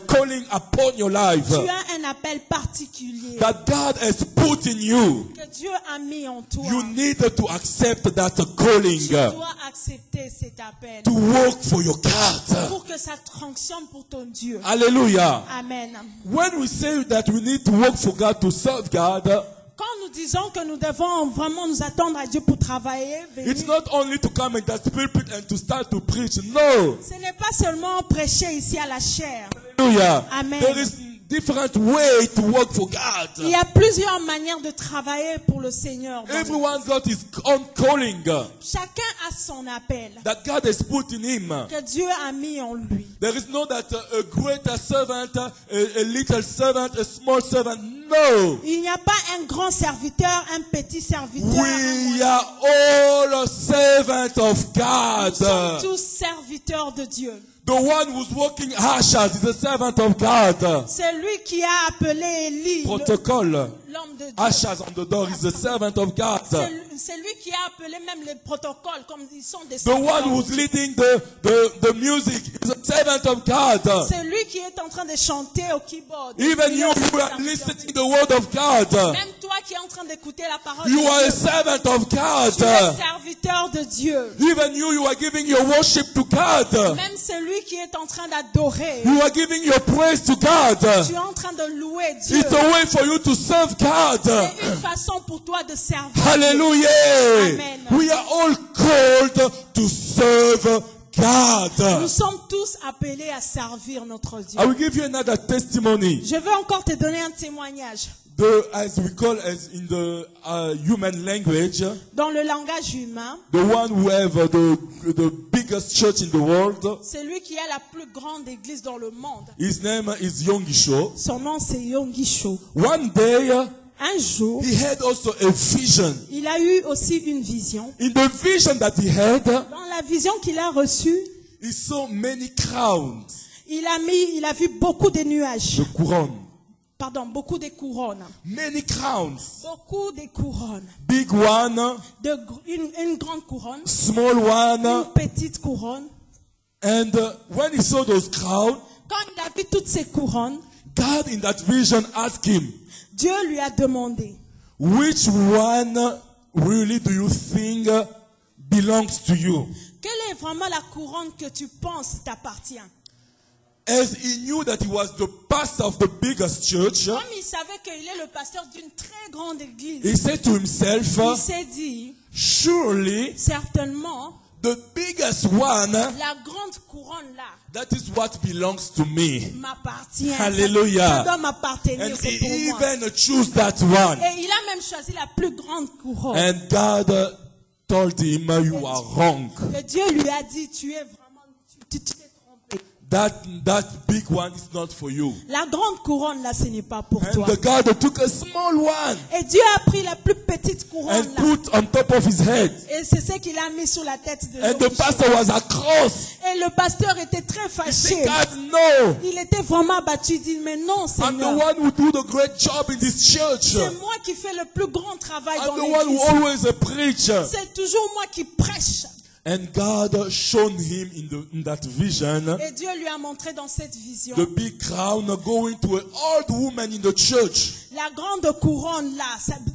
calling upon your life Tu as un appel particulier that God has put in you. que Dieu a mis en toi. You need to accept that calling Tu dois accepter cet appel to work for your God. pour que ça fonctionne pour ton Dieu. Hallelujah. Amen. When we say that we need to work for God, to serve God, Quand nous disons que nous devons vraiment nous attendre à Dieu pour travailler, it's venir, not only to come in that pulpit and to start to preach. No. ce n'est pas seulement prêcher ici à la chair. Hallelujah. Amen. There is different way to work for Il y God. a plusieurs manières de travailler pour le Seigneur. Everyone's got his own calling Chacun a son appel that God has put in him. que Dieu a mis en lui. There is no that a greater servant, a little servant, a small servant. No. Il n'y a pas un grand serviteur, un petit serviteur. We are all servants of Nous sommes God. tous serviteurs de Dieu. The one who's working Hashas is a servant of God. C'est lui qui a appelé Élie, Protocol. l'homme de Dieu. Hashas on the door is a servant of God. C'est lui qui a appelé même les protocoles, comme ils sont des The one serviteurs. who's leading the music is a servant of God. C'est lui qui est en train de chanter au keyboard. Even Il est you un who are serviteur. listening to the word of God, Même toi qui es en train d'écouter la parole you de are a Dieu. servant of Tu es God. serviteur de Dieu. Even you are giving your worship to God. Même celui qui est en train d'adorer. You are giving your praise to God. Tu es en train de louer Dieu. It's a way for you to serve God. C'est une façon pour toi de servir. Hallelujah. Amen. We are all called to serve Nous God. sommes tous appelés à servir notre Dieu. I will give you another testimony. Je veux encore te donner un témoignage. As we call as in the human language, Dans le langage humain, the one who have the biggest church in the world, celui qui a la plus grande église dans le monde, his name is Yongisho. son nom c'est Yongisho. One day, Un jour, he had also a vision. il a eu aussi une vision. In the vision that he had, Dans la vision qu'il a reçue, he saw many crowns, il a vu beaucoup de nuages. the couronne, Pardon, beaucoup de couronnes. many crowns, Beaucoup de couronnes. big one, Une grande couronne, small one, une petite couronne. and when he saw those crowns, Quand il a vu toutes ces couronnes, God in that vision asked him, Dieu lui a demandé, which one really do you think belongs to you? quelle est vraiment la couronne que tu penses t'appartient? As he knew that he was the pastor of the biggest church, Comme il savait qu'il est le pasteur d'une très grande église, he said to himself, il s'est dit, surely certainement, the biggest one, la grande couronne là that is what belongs to me. m'appartient. Hallelujah. Ça doit m'appartenir, And c'est he pour moi. even chose that one. Et il a même choisi la plus grande couronne. And God told him, you are wrong. Et Dieu lui a dit, tu es vraiment, tu t'es trompé. That big one is not for you. La grande couronne là, ce n'est pas pour And toi. the God took a small one Et Dieu a pris la plus petite couronne and là. put on top of his head. Et c'est ce qu'il a mis sur la tête de And the Yongisho. pastor was across. Et le pasteur était très He fâché. said, God, no. Il était vraiment abattu. Il dit, mais non, I'm the Seigneur. one who do the great job in this church. C'est moi qui fais le plus grand travail I'm dans the one who l'église. always preach. C'est toujours moi qui prêche. And God shown him in that vision Et Dieu lui a montré dans cette vision the big crown going to an old woman in the church. La grande couronne là,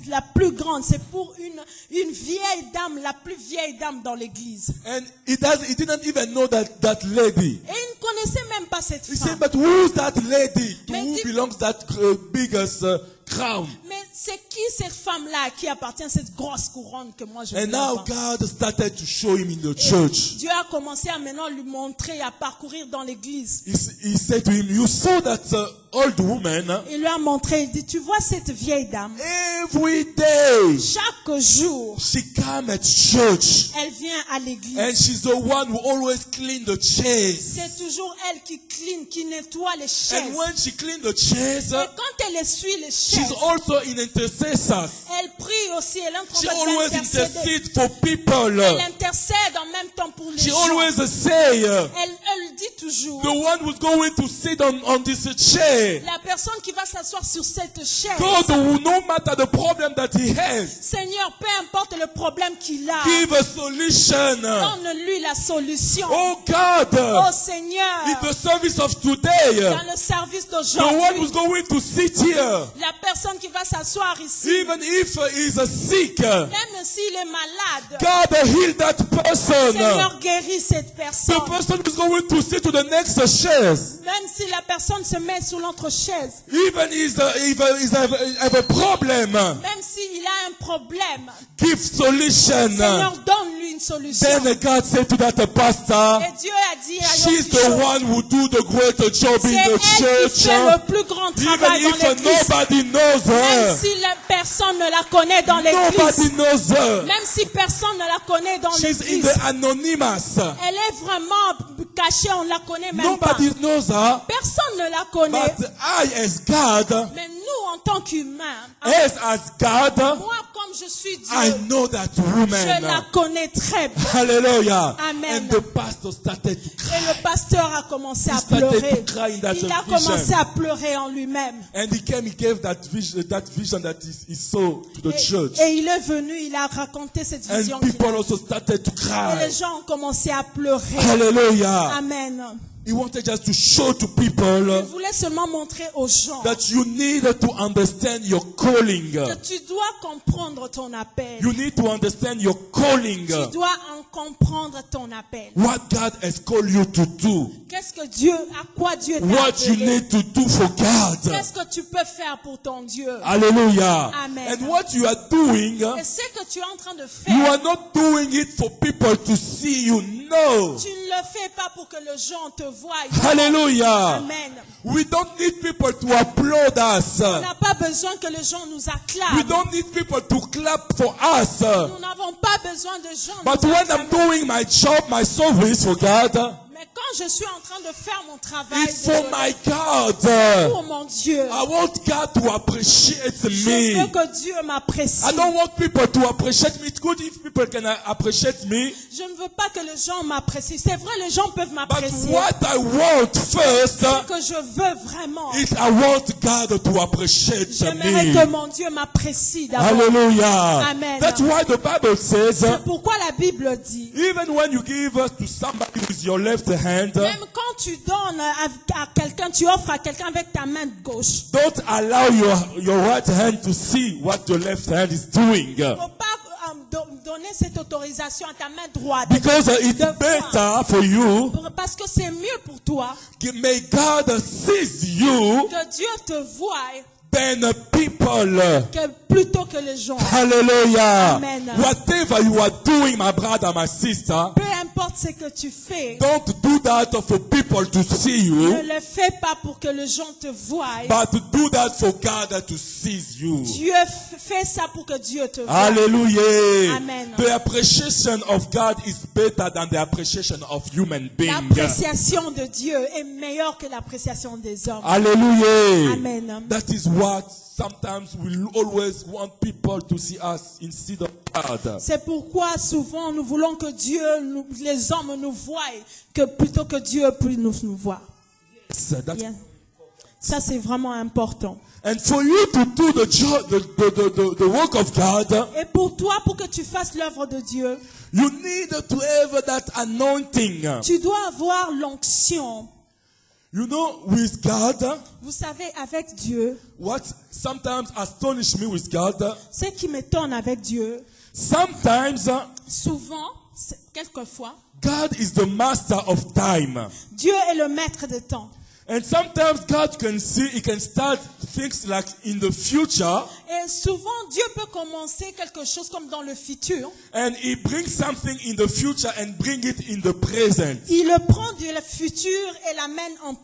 la plus grande, c'est pour une vieille dame, la plus vieille dame dans l'église. And he didn't even know that lady. Et il ne connaissait même pas cette He said, femme. but who's that lady? To Mais who dis- belongs that biggest crown? Mais c'est qui cette femme-là à qui appartient cette grosse couronne que moi je And veux now avoir? God started to show him in the church. Dieu a commencé à maintenant lui montrer, à parcourir dans l'église. He said to him, you saw that old woman Il lui a montré, il dit, tu vois cette vieille dame, every day. chaque jour, She come at church. elle vient à l'église. And she's the one who always clean the chairs. C'est toujours elle qui clean, qui nettoie les And chaises. when she clean the chairs, Et quand elle essuie les she's chaises, also an intercessor. elle prie aussi, elle est en She train always d'intercéder. intercede for people. Elle intercède en même temps pour les She gens. always say, Elle dit toujours, the one who's going to sit on this chair, la personne qui va s'asseoir sur cette chaise, God, no matter the problem that he has, Seigneur, peu importe le problème qu'il a, give a solution. donne-lui la solution. Oh God, Oh Seigneur, in the service of today, dans le service the one d'aujourd'hui, who's going to sit here, la personne qui va s'asseoir ici, even if he's sick, même s'il est malade, God heal that person. Seigneur, guéris cette The personne. person who's going to sit to the next chaise, Même si la personne se met sur l'autre chaise, even if have a problem, même s'il a un problème, give solution. Seigneur, donne-lui une solution. Then God said to that pastor, Et Dieu a dit à she's Yom the Kippur, one who do the great job c'est in the elle qui church. fait le plus grand Even travail dans if l'église. nobody knows Même her, si la personne ne la connaît dans l'église, nobody knows her. même si personne ne la connaît dans She's in l'église, the anonymous. elle est vraiment cachée, on ne la connaît même pas. Nobody knows her. Personne ne la connaît. But I, as God, Mais nous, en tant qu'humains, as God, moi, comme je suis I Dieu, know that je la woman. connais très bien. Hallelujah. Amen. And the pastor started to cry. Et le pasteur a commencé à He started pleurer. to cry in that Il a vision. commencé à pleurer en lui-même. And he gave that vision that he saw to the church. Et il est venu, il a raconté cette vision. And qu'il people a. also started to Et cry. les gens ont commencé à pleurer. Hallelujah. Amen. He wanted just to show to people Il voulait seulement montrer aux gens that you need to understand your calling. que tu dois comprendre ton appel. You need to understand your calling. Tu dois en comprendre ton appel. What God has called you to do. Qu'est-ce que Dieu, à quoi Dieu t'a What you appelé? need to do for God. Qu'est-ce que tu peux faire pour ton Dieu? Hallelujah. Amen. And what you are doing, Et ce que tu es en train de you faire, are not doing it for people to see you. No. tu ne le fais pas pour que les gens te voient. Hallelujah. Amen. We don't need people to applaud us. On n'a pas besoin que les gens nous We acclament. don't need people to clap for us. Nous n'avons pas besoin de gens But nous when I'm acclamer. doing my job, my service for God, Mais quand je suis en train de faire mon travail, it's for my God. pour mon Dieu, I want God to appreciate je veux me. que Dieu m'apprécie. I don't want people to appreciate me. It's good if people can appreciate me. Je ne veux pas que les gens m'apprécient. C'est vrai, les gens peuvent But m'apprécier. what I want first Ce que je veux vraiment, is I want God to appreciate j'aimerais me. que mon Dieu m'apprécie d'abord. Hallelujah. Amen. That's why the Bible says, C'est pourquoi la Bible dit, even when you give to somebody with your left hand, même quand tu donnes à quelqu'un, tu offres à quelqu'un avec ta main gauche, don't allow your right hand to see what your left hand is doing. il ne faut pas donner cette autorisation à ta main droite. Because it's de voir. better for you. Parce que c'est mieux pour toi May God see you que Dieu te voie than people. que plutôt que les gens. Hallelujah. Amen. Whatever you are doing, my brother, my sister, Peu importe ce que tu fais, don't do that for people to see you, ne le fais pas pour que les gens te voient. but do that for God to see you. Dieu fait ça pour que Dieu te voie. Hallelujah. Amen. The appreciation of God is better than the appreciation of human beings. L'appréciation de Dieu est meilleure que l'appréciation des hommes. Hallelujah. Amen. That is what sometimes we always want people to see us instead of God. C'est pourquoi souvent nous voulons que Dieu, les hommes nous voient, que plutôt que Dieu puisse nous voir. Yes, that's- Yeah. Ça c'est vraiment important. And for you to do the work of God, Et pour toi, pour que tu fasses l'œuvre de Dieu, you need to have that anointing. tu dois avoir l'onction. You know, with God, Vous savez, avec Dieu, what sometimes astonish me with God, ce qui m'étonne avec Dieu, sometimes souvent, quelquefois, God is the master of time. Dieu est le maître de temps. And sometimes God he can start things like in the future, Et souvent, Dieu peut commencer quelque chose comme dans le futur. and he brings something in the future and bring it in the present. Il le prend du futur et l'amène en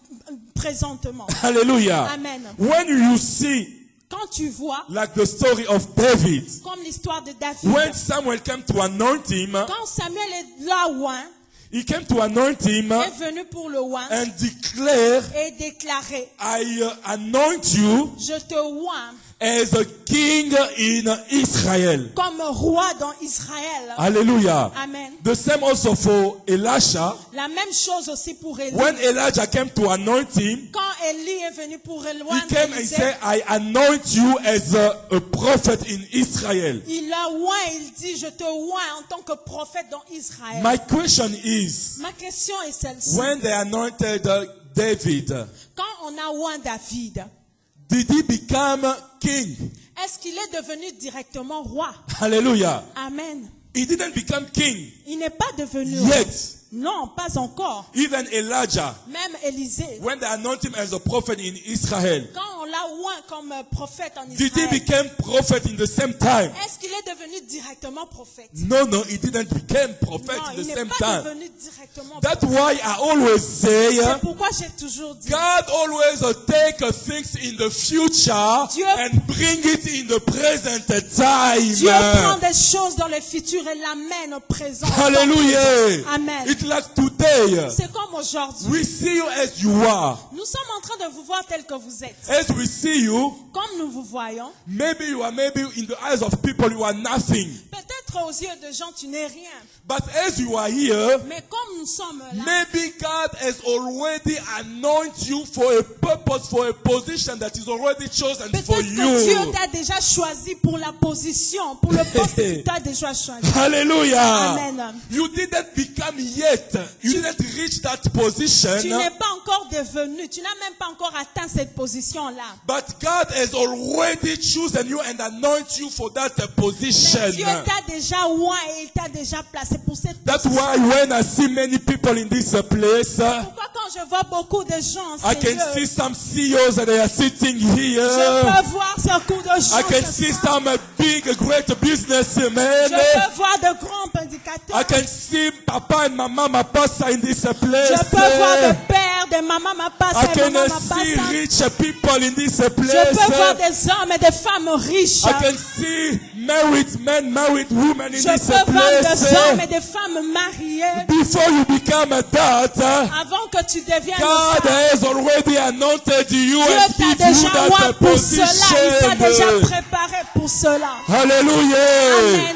présentement. Hallelujah. Amen. When you see, Quand tu vois, like the story of David, comme l'histoire de David, when Samuel came to anoint him, quand Samuel est là oint, he came to anoint him est venu pour le oint and declare, et déclaré, I anoint you je te oins as a king in Israel. comme roi dans Israël. Hallelujah. Amen. The same also for Elisha. La même chose aussi pour Élie. When Elijah came to anoint him, Quand Élie est venu pour he éloigner came and Élisée, said, I anoint you as a prophet in Israel. il a oint, il dit, je te oins en tant que prophète dans Israël. My question is, Ma question est celle-ci. when they anointed David, Quand on a oint David, did he become king? est-ce qu'il est devenu directement roi? Hallelujah. Amen. He didn't become king Il n'est pas devenu roi. yet. Non, pas encore. Even Elijah, Même Élisée, when they anointed him as a prophet in Israel, quand on l'a oint comme prophète en did he Israël, become prophet in the same time? est-ce qu'il est devenu directement prophète? No, he didn't become prophet Non, in il the n'est same pas time. devenu directement That's prophète. why I always say, C'est pourquoi j'ai toujours dit, God always take things in the future Dieu- and bring it in the present time. Dieu prend des choses dans le futur et l'amène au présent. Hallelujah. Amen. It's like today. C'est comme aujourd'hui. We see you as you are. Nous sommes en train de vous voir tel que vous êtes. As we see you, Comme nous vous voyons, maybe in the eyes of people you are nothing. peut-être aux yeux de gens tu n'es rien. But as you are here, Mais comme nous sommes là, maybe God has already anointed you for a purpose, for a position that is already chosen for peut-être que Dieu you. t'a déjà choisi pour la position, pour le poste que tu t'as déjà choisi. Hallelujah. Amen. You didn't become yet. You didn't reach that position. Tu n'es pas encore devenu, tu n'as même pas encore atteint cette position-là. But God has already chosen you and anointed you for that Mais position. Dieu t'a déjà oint et il t'a déjà placé pour cette That's position. why when I see many people in this place, Pourquoi quand je vois beaucoup de gens, I can see Seigneur, some CEOs that they are sitting je here. peux voir ce coup de gens. I can ce see soir. some big, great businessmen. Je peux voir de grands prédicateurs. I can see Papa and Mama Mapasa in this place. Je peux voir des pères, des mamans, ma passe I et can maman, ma see passe. rich people in this Je place. peux voir des hommes et des femmes riches. I can see married men, married women in Je this peux voir place. des hommes et des femmes mariées. Before you become a dad, Avant que tu deviennes God ça. has already anointed you Dieu and t'a give you déjà that oint pour cela. Il t'a déjà position. préparé pour cela. Hallelujah. Amen.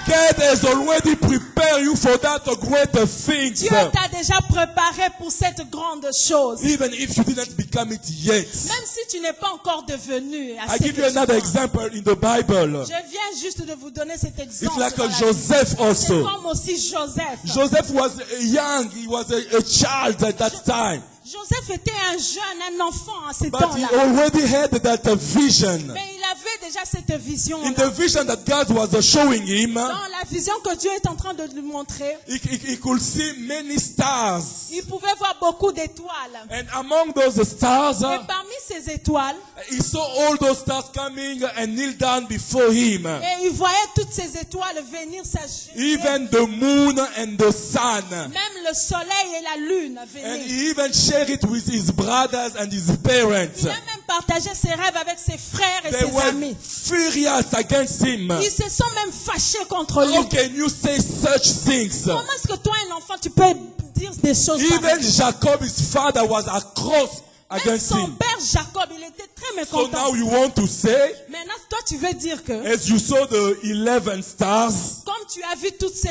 God has already prepared you for that great things. Dieu t'a déjà préparé pour cette grande chose. Even if you didn't become it yet. Même si tu n'es pas encore devenu à I ce give que you tu another vois. example in the Bible. Je viens juste de vous donner cet It's exemple. like dans a la Joseph Bible. C'est also. comme aussi Joseph. Joseph was young, he was a child at that time. Joseph était un jeune, un enfant à ce But he temps-là. already had that vision. Mais il avait déjà cette vision. In the vision that God was showing him, Dans la vision que Dieu est en train de lui montrer, he could see many stars. il pouvait voir beaucoup d'étoiles. And among those stars, Et parmi ces étoiles, he saw all those stars coming and kneel down before him. et il voyait toutes ces étoiles venir s'agenouiller. Even the moon and the sun. Même le soleil et la lune And venaient. he even shared it with his brothers and his parents. Il a même partagé ses rêves avec ses frères et They ses were amis. furious against him. Ils se sont même fâchés contre lui. How can you say such things? Comment est-ce que toi, un enfant, tu peux dire des choses Even pareilles? Jacob, his father, was cross Même against son him. père Jacob, il était très So mécontent. now you want to say, Maintenant, toi, tu veux dire que, as you saw the 11 stars, comme tu as vu toutes ces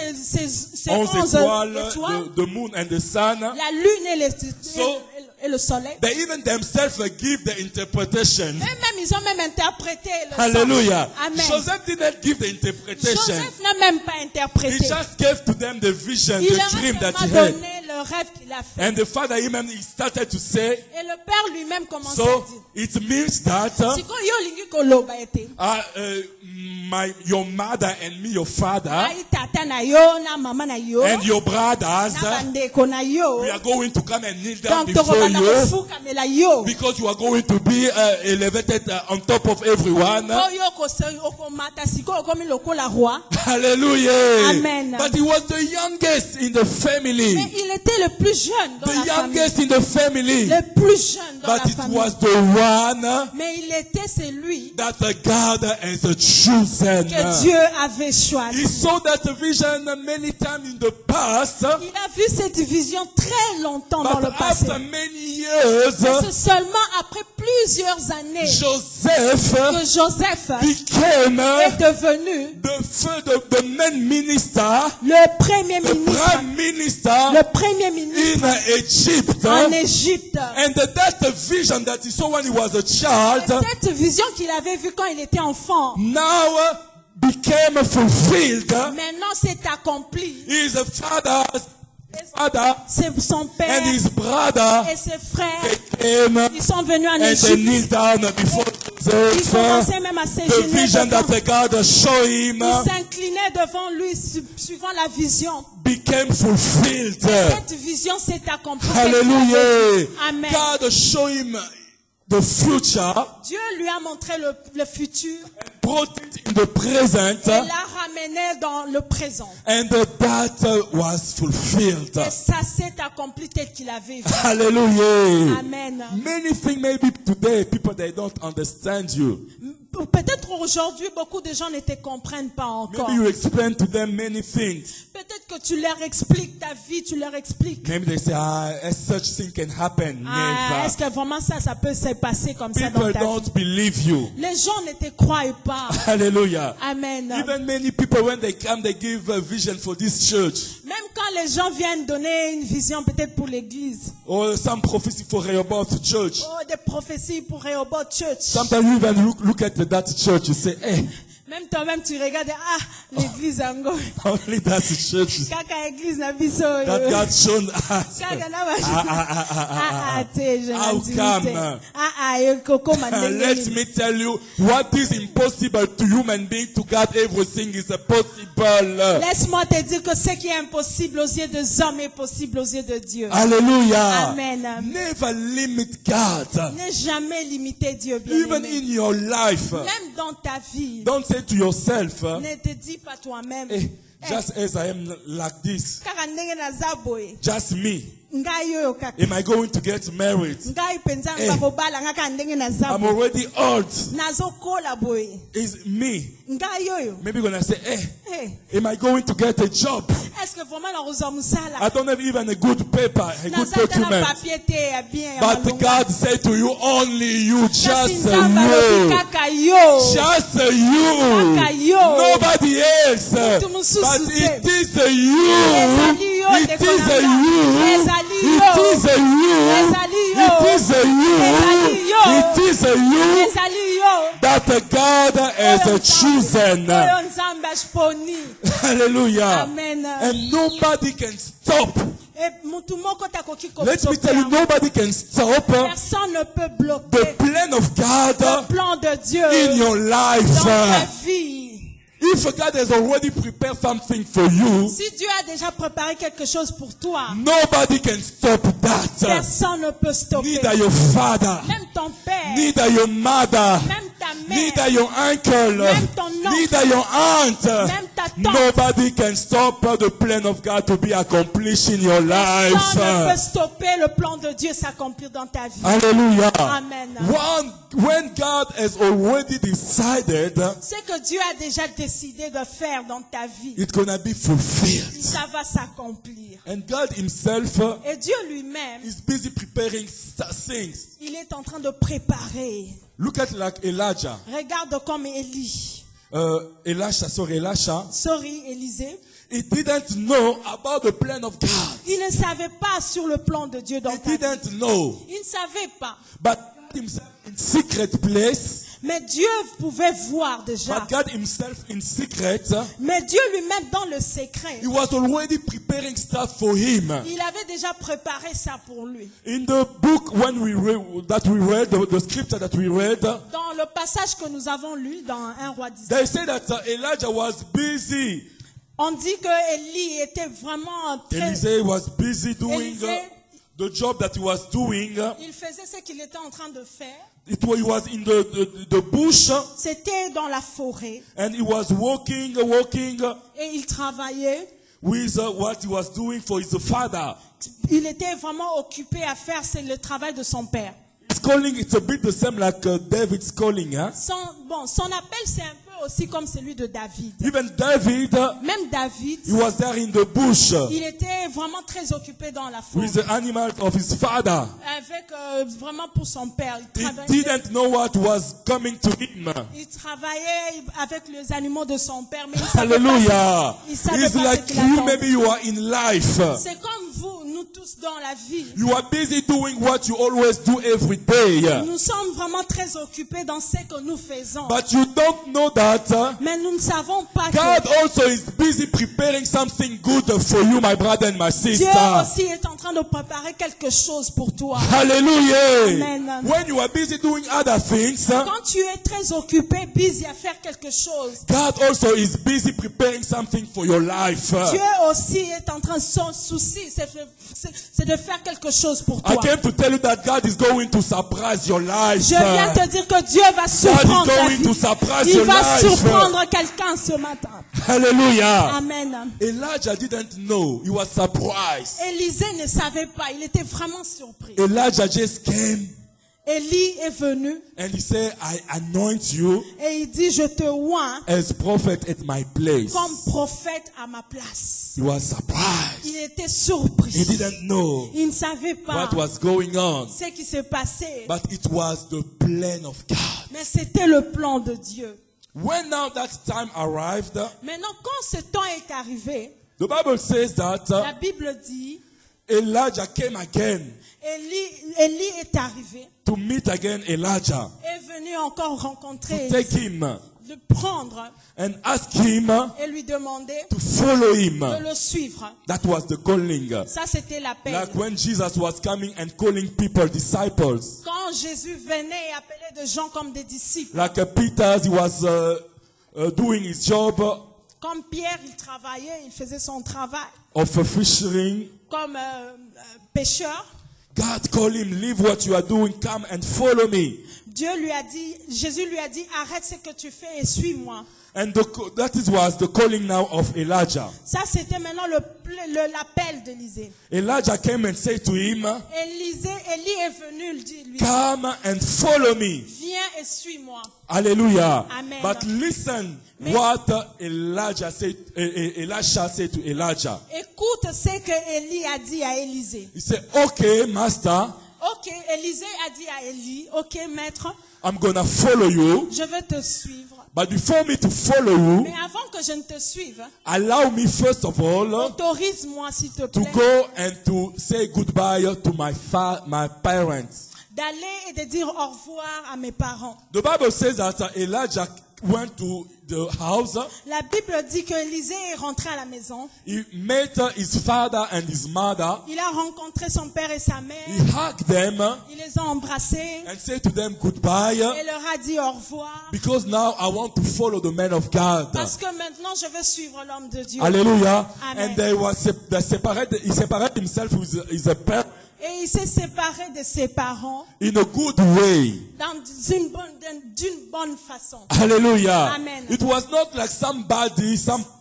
11 11 étoiles, étoiles, the moon and the sun, la lune So- et le soleil, they even themselves give the interpretation. même ils ont même interprété le Hallelujah. sens. Amen. Joseph didn't give the interpretation. Joseph n'a même pas He interprété. just gave to them the vision, Il the leur a dream that he seulement had. donné le rêve qu'il a fait. And the father even he started to say, Et le père lui-même commençait à so dire. it means that Sikoyo olingi koloba ete. your mother and me, your father, Ngai tata na yo na mama na yo. and your brothers, Na bandeko na yo. we are going to come and kneel down Donc before tokobanda you kofukamela yo. because you are going to be elevated on top of everyone. Oyo okomata sikoyo okomi lokola roi. Hallelujah. Amen. But he was the youngest in the family. Mais il était le plus jeune dans The la famille. youngest in the family. Le plus jeune dans But la it famille. was the one Mais il était celui that God has chosen. que Dieu avait He choisi. saw that vision many times in the past. Il a vu cette vision très longtemps dans le But passé. after many years, C'est seulement après plusieurs années Joseph que Joseph became est devenu the main minister, le premier the ministre, prime minister le premier ministre in Egypt. en Égypte. And that vision that he saw when he was a child Cette vision qu'il avait vue quand il était enfant, now became fulfilled. maintenant c'est accompli. His father C'est son père and his brother et ses frères, came ils sont venus en and they Égypte. kneeled down before Ils Joseph. commençaient même à The s'agenouiller vision devant. that God showed him Ils s'inclinaient devant lui suivant la vision. became fulfilled. Cette vision s'est accomplie. Hallelujah. Amen. God showed him the future, Dieu lui a montré le futur brought it in the present, et l'a ramené dans le présent. and that was fulfilled. Et ça s'est accompli tel qu'il avait vu. Hallelujah. Amen. Many things maybe today people they don't understand you. Peut-être aujourd'hui, beaucoup de gens ne te comprennent pas encore. Maybe you explain to them many things. Peut-être que tu leur expliques ta vie, tu leur expliques. Maybe they say, such thing can happen. Est-ce que vraiment ça peut se passer comme ça dans People ta vie? don't believe you. Les gens ne te croient pas. Hallelujah. Amen. Even many people when they come, they give a vision for this church. Même quand les gens viennent donner une vision peut-être pour l'église. Or some prophecy for Rehoboth Church. Oh, des prophéties pour Rehoboth Church. Sometimes you even look at that church, you say, hey, Même toi-même tu regardes, l'église ango. only that church Kaka église na biso. that God shown us. Kaka na ba. Te How come? Koko mandenge. Let me tell you, what is impossible to human being, to God everything is possible. Laisse-moi te dire que ce qui est impossible aux yeux des hommes est possible aux yeux de Dieu. Hallelujah. Amen. Never limit God. Ne jamais limiter Dieu, Even bien-aimé. in your life. Même dans ta vie, Don't say to yourself, ne te dis pas toi-même. hey, just as I am like this, Kaka ndenge naza boye. just me. Ngai oyo kaka. Am I going to get married? Ngai penza ngakobala ngaka ndenge naza I'm boye. already old. Nazokola boye. It's me. Ngai oyo. Maybe gonna say, hey, Hey, am I going to get a job? est-ce que vraiment nakozwa musala? I don't have even a good paper, a good Naza te na document. papier te ya bien ya But malonga. God said to you, only you, Kasi just Nzambe alobi you. kaka yo. Just you. Kaka yo. Nobody else. Mutu mususu But te. it is you. Ezali yo, It ndeko is na nga. you. Ezali It yo. is you. Ezali yo. It is you. Ezali yo. It is you Ezali yo. that God has chosen. Oyo Nzambe ashiponi. Hallelujah. Amen. And nobody can stop. Et mutu moko takoki Let me tell you, kopstoper. nobody can stop Personne ne peut the bloquer plan of le God plan de Dieu in your life. dans ta vie. If God has already prepared something for you, Si Dieu a déjà préparé quelque chose pour toi, nobody can stop that. personne ne peut stopper. Neither your father, Même ton père, neither your mother, même ta neither mère, your uncle, Même ton oncle. neither your aunt. Même ta tante. Nobody can stop the plan of God to be accomplished in your life. personne ne peut stopper le plan de Dieu s'accomplir dans ta vie. Hallelujah. Amen. When God has already decided, Ce que Dieu a déjà décidé de faire dans ta vie, it's gonna be fulfilled. ça va s'accomplir. And God himself Et Dieu lui-même, is busy preparing things. il est en train de préparer. Look at like Elijah. Regarde comme Élie. Elisha, Sorry, Élisée. he didn't know about the plan of God. Il ne savait pas sur le plan de Dieu dans He ta vie. didn't know. Il ne savait pas. But God himself in secret place, Mais Dieu pouvait voir déjà. But God himself in secret, Mais Dieu lui-même dans le secret, he was already preparing stuff for him. il avait déjà préparé ça pour lui. In the book when we read, the scripture that we read, Dans le passage que nous avons lu dans 1 Roi 10, they say that Elijah was busy. on dit que Élie était vraiment très... Elisha was busy doing Élisée, the job that he was doing. il faisait ce qu'il était en train de faire. He was in the bush C'était dans la forêt and he was walking et il travaillait. with what he was doing for his father. Il était vraiment occupé à faire c'est le travail de son père. His calling, it's a bit the same like David's calling. Huh? Son appel c'est un peu aussi comme celui de David. Even David, Même David, he was there in the bush il était vraiment très occupé dans la forêt. with the animals of his father. Avec vraiment pour son père. He didn't know what was coming to him. Il travaillait avec les animaux de son père, mais il savait Hallelujah. pas, il savait It's pas like ce qu'il you, attendait. maybe you are in life. C'est comme vous, nous tous dans la vie. You are busy doing what you always do every day. Nous sommes vraiment très occupés dans ce que nous faisons. But you don't know that Mais nous ne savons pas God que also is busy preparing something good for you, my brother and my Dieu sister. aussi est en train de préparer quelque chose pour toi. Hallelujah. Amen. When you are busy doing other things, Quand tu es très occupé, busy à faire quelque chose, God also is busy preparing something for your life. Dieu aussi est en train, son souci, c'est de faire quelque chose pour I toi. came to tell you that God is going to surprise your life. Je viens te dire que Dieu va God surprendre is ta going to vie. surprise Il your va life. surprendre quelqu'un ce matin. Hallelujah. Amen. Elijah didn't know. He was surprised. Élisée ne savait pas, il était vraiment surpris. Elijah just came Élie est venu and he said, I anoint you et il dit, je te oins as prophet at my place. comme prophète à ma place. He was surprised. Il était He surpris. didn't know Il ne savait pas what was going on. ce qui se passait. But it was the plan of God. Mais c'était le plan de Dieu. When now that time arrived, Maintenant, quand ce temps est arrivé, the Bible says that la Bible dit, Elijah came again Élie est arrivé, to meet again Elijah, est venu encore rencontrer, to take him le prendre and ask him et lui demander to follow him. de le suivre. That was the calling. Ça, c'était l'appel. Like when Jesus was coming and calling people disciples. Quand Jésus venait et appelait des gens comme des disciples, Like Peter, he was doing his job comme Pierre, il travaillait, il faisait son travail of fishing. comme pêcheur. God called him, leave what you are doing, come and follow me. Jésus lui a dit, arrête ce que tu fais et suis-moi. And that was the calling now of Elijah. Ça, c'était maintenant l'appel d'Élisée. Elijah came and said to him, Élie est venu lui come and follow me. viens et suis-moi. Hallelujah. Amen. But listen what Elisha said to Elijah. Écoute ce que Élie a dit à Élisée. He said, okay, master, Ok, Élisée a dit à Élie, ok maître, I'm going to follow you. je vais te suivre. But before me to follow you, Mais avant que je ne te suive, allow me first of all autorise-moi s'il te to plaît go and to say goodbye to my parents. d'aller et de dire au revoir à mes parents. The Bible says that Elijah went to the house. La Bible dit que Élisée est rentré à la maison. He met his father and his mother. Il a rencontré son père et sa mère. He hugged them Il les a embrassés and said to them goodbye et leur a dit au revoir. because now I want to follow the man of God. Parce que maintenant je veux suivre l'homme de Dieu. Hallelujah. Amen. And he separated himself with his parents Et il s'est séparé de ses parents in a good way. d'une bonne façon. Hallelujah. Amen. It was not like some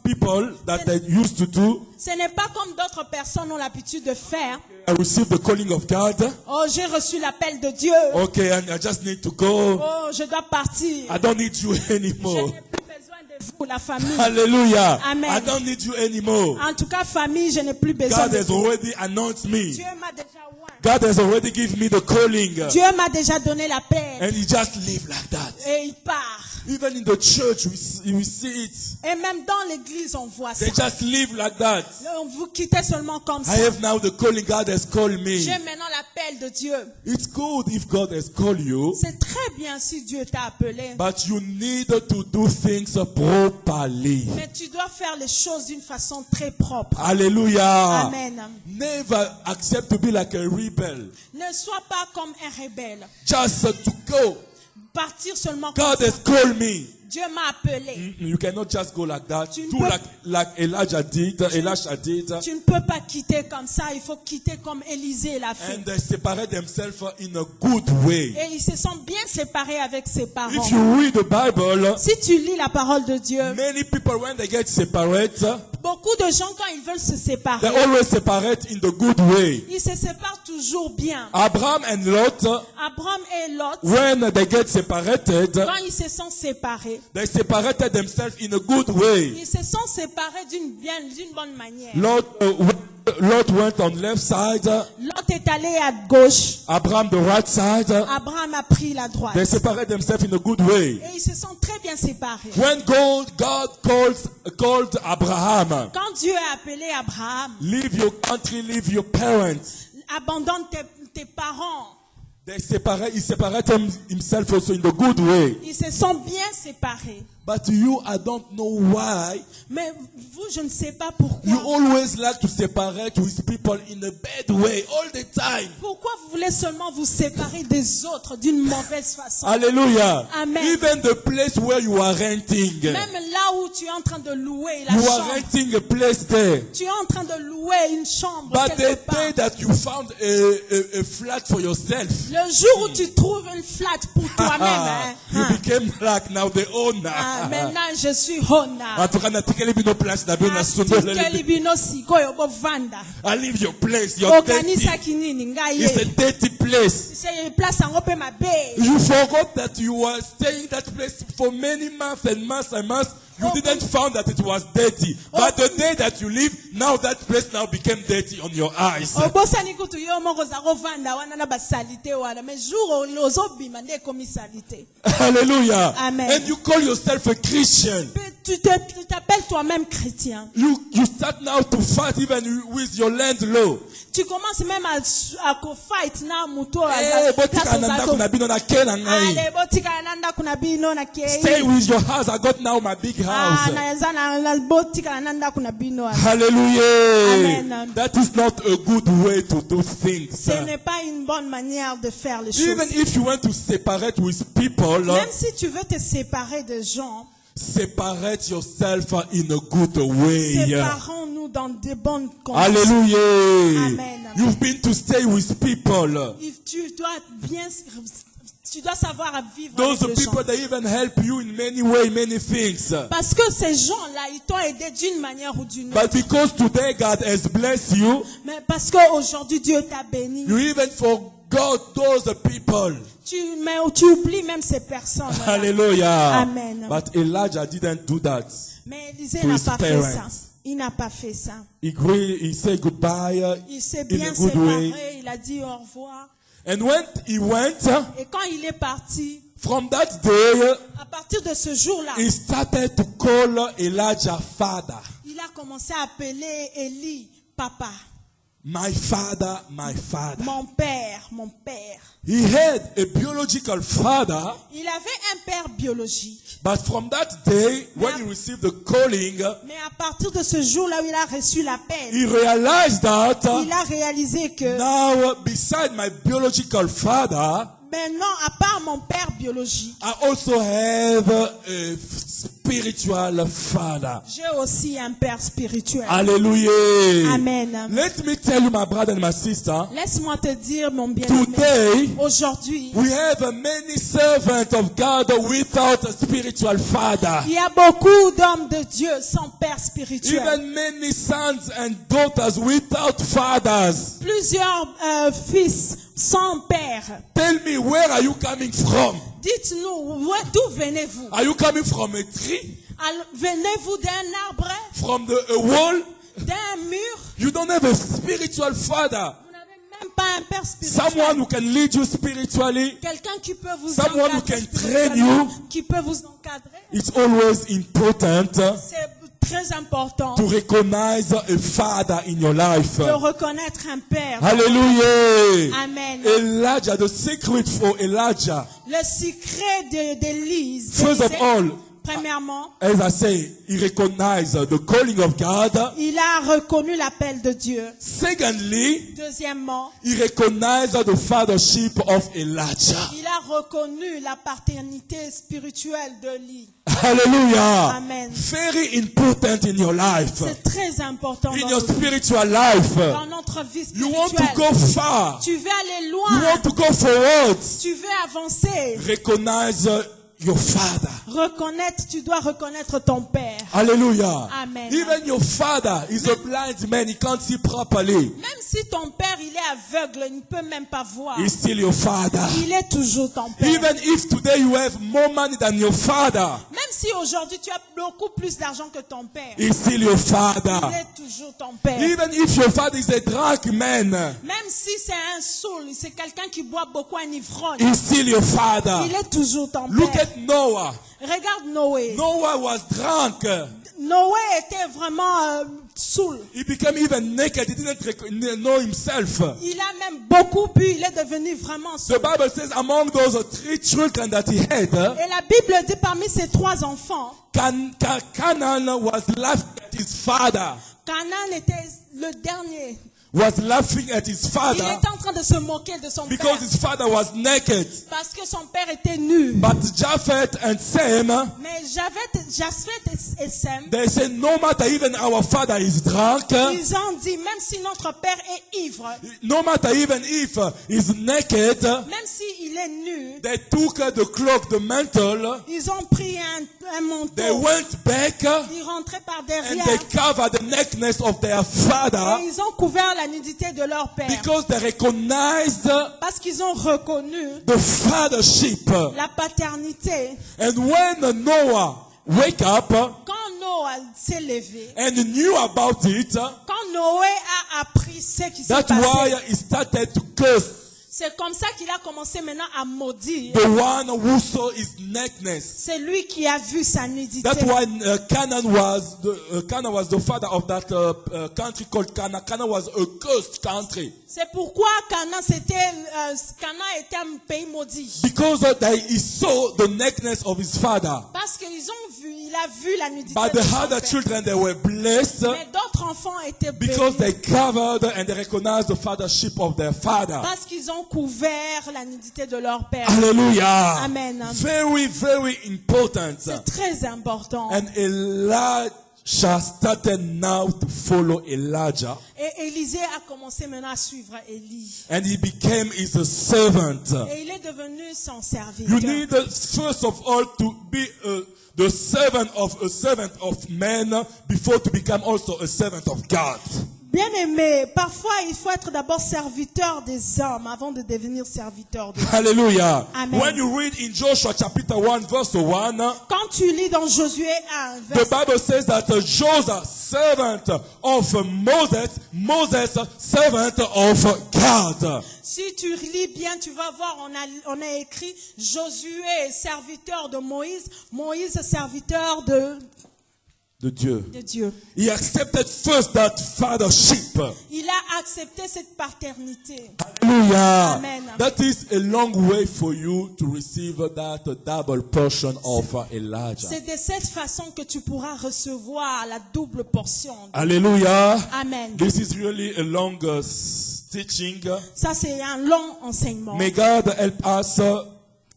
people that they used to do. Ce n'est pas comme d'autres personnes ont l'habitude de faire. I received the calling of God. Oh, j'ai reçu l'appel de Dieu. Okay, and I just need to go. Oh, je dois partir. I don't need you Je anymore. n'ai plus besoin de vous, la famille. Hallelujah. Amen. I don't need you anymore. En tout cas, famille, je n'ai plus besoin God de has vous. already announced me. Dieu m'a déjà oint. God has already given me the calling. Dieu m'a déjà donné l'appel. And he just live like that. Et il part. Even in the church, we see it. Et même dans l'église, on voit ça. They just live like that. Vous quittez seulement comme ça. I have now the calling God has called me. J'ai maintenant l'appel de Dieu. It's good if God has called you, C'est très bien si Dieu t'a appelé. but you need to do things properly. Mais tu dois faire les choses d'une façon très propre. Hallelujah. Amen. Never accept to be like a rebel. Ne sois pas comme un rebelle. Just to go. Partir seulement comme God ça. has called me. Dieu m'a appelé. You cannot just go like that. Tu ne Do peux- like Elijah did. Elisha did. Tu ne peux pas quitter comme ça. Il faut quitter comme Élisée l'a fait. And they separate themselves in a good way. Et ils se sont bien séparés avec ses parents. If you read the Bible, Si tu lis la parole de Dieu, many people when they get separate, beaucoup de gens quand ils veulent se they séparer, always separate in the good way. ils se séparent toujours bien. Abraham and Lot, Abraham et Lot, when they get separated, quand ils se sont séparés, they separated themselves in a good way. ils se sont séparés d'une bonne manière. Lot went on left side, Lot est allé à gauche, Abraham the right side. Abraham a pris la droite. They separated themselves in a good way. Et ils se sont très bien séparés. When God called Abraham, Quand Dieu a appelé Abraham, leave your country, leave your parents. abandonne tes parents. He separated himself also in the good way. Ils se sont bien séparés. But you, I don't know why. Mais vous, je ne sais pas pourquoi. You always like to separate with people in a bad way all the time. Pourquoi vous voulez seulement vous séparer des autres d'une mauvaise façon? Hallelujah. Amen. Even the place where you are renting. Même là où tu es en train de louer la You are chambre. renting a place there. Tu es en train de louer une chambre But the quelque part. day that you found a flat for yourself, Le jour où tu trouves une flat pour toi-même, you became like now the owner. maintenant je suis Honda. En tout cas, natikeli bino place na bino na sondolele. Atikeli bino sikoyo bovanda. I leave your place. Your dirty. Okanisaki nini ngai It's a ye. dirty place. C'est place yango pe mabe. You forgot that you were staying that place for many months and months and months. You didn't found that it was dirty. But the day that you leave, now that place now became dirty on your eyes. Obosani kutu yo moko za kovanda wana na basalite wana. Mais jour ozobima nde komi salite. Hallelujah. Amen. And you call yourself a Christian. Tu t'appelles toi-même chrétien. You start now to fight even with your landlord. Tu commences même à fight na muto Eh, botika na ndako na bino na ke na ngai. Ale botika nanda kuna bino na kei. Stay with your house. I got now my big house. Na na botika nanda kuna bino. Hallelujah. Amen. That is not a good way to do things. Ce n'est pas une bonne manière de faire les choses. Even if you want to separate with people, Même si tu veux te séparer des gens, separate yourself in a good way. séparons-nous dans de bonnes conditions. Hallelujah. Amen. You've been to stay with people. Tu dois savoir vivre Those avec les gens. people that even help you in many ways, many things. Parce que ces gens-là, ils t'ont aidé d'une manière ou d'une autre. But because today God has blessed you, Mais parce qu'aujourd'hui, Dieu t'a béni. you even forgot those people. Mais tu oublies même ces personnes. Hallelujah. Amen. But Elijah didn't do that. Mais Élisée To n'a his pas fait ça. parents. Il n'a pas fait ça. He said goodbye Il s'est in bien a good way. séparé. Il a dit au revoir. And when he went, Et quand il est parti, from that day, à partir de ce jour-là, he started to call Elijah father. il a commencé à appeler Élie papa. My father, my father. Mon père, mon père. He had a biological father, Il avait un père biologique. but from that day, when he received the calling, Mais à partir de ce jour-là où il a reçu l'appel, he realized that il a réalisé que now, beside my biological father, maintenant, à part mon père biologique, I also have a spiritual father. j'ai aussi un père spirituel. Hallelujah. Amen. Let me tell you, my brother and my sister, Laisse-moi te dire, mon bien-aimé, today, aujourd'hui, we have many servants of God without a spiritual father. il y a beaucoup d'hommes de Dieu sans père spirituel. Even many sons and daughters without fathers. Plusieurs fils sans père. Tell me, where are you coming from? Dites-nous, d'où venez-vous? Are you coming from a tree? Venez-vous d'un arbre, From a wall? d'un mur? You don't have a spiritual father. Vous n'avez même pas un père spirituel. Someone who can lead you spiritually. Quelqu'un qui peut vous Someone who encadrer can train spirituellement, you. qui peut vous encadrer. It's always important C'est très important to recognize a father in your life. de reconnaître un père. Hallelujah. Amen. Elijah, the secret for Elijah. Le secret d'Élise. First of all, Premièrement, as I say, he recognized the calling of God. il a reconnu l'appel de Dieu. Secondly, Deuxièmement, he recognized the fathership of Elijah. il a reconnu la paternité spirituelle d'Élie. Hallelujah. Amen. Very important in your life. C'est très important In dans, your spiritual life. dans notre vie You want to spirituelle. go far. Tu veux aller You loin. want to go forward. Tu veux avancer. Recognize your father. Tu dois reconnaître ton père. Hallelujah. Amen. Even your father is a blind man. He can't see properly. Même si ton père, il est aveugle, il ne peut même pas voir. He's still your father. Il est toujours ton père. Even if today you have more money than your father, Même si aujourd'hui tu as beaucoup plus d'argent que ton père, he's still your father. il est toujours ton père. Even if your father is a drunk man, Même si c'est un saoul, c'est quelqu'un qui boit beaucoup, un ivrogne, he's still your father. il est toujours ton Look père. at Noah. Regarde Noé. Noah was drunk. Noé était vraiment saoul. He became even naked. He didn't know himself. Il a même beaucoup bu, il est devenu vraiment The saoul. Bible says among those 3 children that he had, Et la Bible dit parmi ses 3 enfants, Canaan was laughing at his father. Canaan était le dernier. Was laughing at his Il father était en train de se moquer de son because père his father was naked. parce que son père était nu. But Japheth and Sam, Mais Japheth et Sem, they say no matter even our father is drunk, ils ont dit, même si notre père est ivre, no matter even if he's naked, même s'il est nu, they took the cloak, the mantle, ils ont pris un manteau, they went back ils rentraient par and derrière they covered the nakedness of their father et ils ont couvert la nudité de leur père because they recognized parce qu'ils ont reconnu the fathership. la paternité. And when Noah wake up Quand Noé s'est levé, and knew about it, quand Noé a appris ce qui s'est that's why passé, he started to curse c'est comme ça qu'il a commencé maintenant à maudire. the one who saw his nakedness. C'est lui qui a vu sa nudité. That's why Canaan was the father of that country called Canaan. Canaan was a cursed country C'est pourquoi Canaan était un pays maudit. because he saw the nakedness of his father. Parce il a vu la nudité But de the son other père. children, they were blessed Mais d'autres enfants étaient because bénis they covered and they recognized the fathership of their father. parce qu'ils ont couvert la nudité de leur père. Hallelujah. Amen. Very, very important. C'est très important. And Elisha started now to follow Elijah. Et Élisée a commencé maintenant à suivre Élie. And he became his servant. Et il est devenu son serviteur. You need first of all to be the servant of man before to become also a servant of God. Bien aimé, parfois il faut être d'abord serviteur des hommes avant de devenir serviteur de Dieu. Hallelujah. Amen. When you read in Joshua chapter 1 verse 1, Quand tu lis dans Josué 1, the Bible says that Joseph, servant of Moses, servant of God. si tu lis bien, tu vas voir, on a écrit Josué, serviteur de Moïse, Moïse, serviteur de Dieu. Dieu. He accepted first that fathership. Il a accepté cette paternité. Hallelujah. Amen. That is a long way for you to receive that double portion of Elijah. C'est de cette façon que tu pourras recevoir la double portion. Hallelujah. Amen. This is really a long teaching. Ça, c'est un long enseignement. May God help us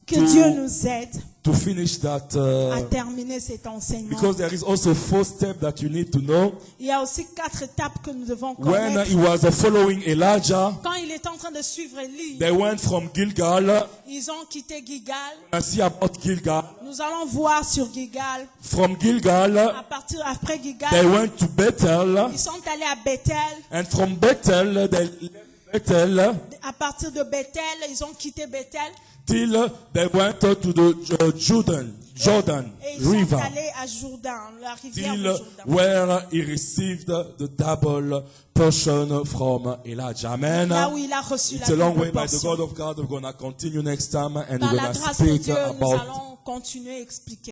Que Dieu nous aide to finish that à terminer cet enseignement. because there is also 4 steps that you need to know. Il y a aussi 4 étapes que nous devons When connaître. he was following Elijah, Quand il est en train de suivre Élie, they went from Gilgal. ils ont quitté Gilgal. I see about Gilgal. Nous allons voir sur Gilgal. From Gilgal, À partir après they Gilgal, went to Bethel. ils sont allés à Bethel. And from Bethel, they left Bethel À partir de Bethel, ils ont quitté Bethel till they went to the Jordan et ils sont River, allés à Jourdain, la rivière till de Jourdain. where he received the double portion from Elijah. Amen. Là où il a reçu It's la a long double way by the portion. God of God. We're going to continue next time and Par we're la going to grâce de speak Dieu, nous about allons continuer à expliquer.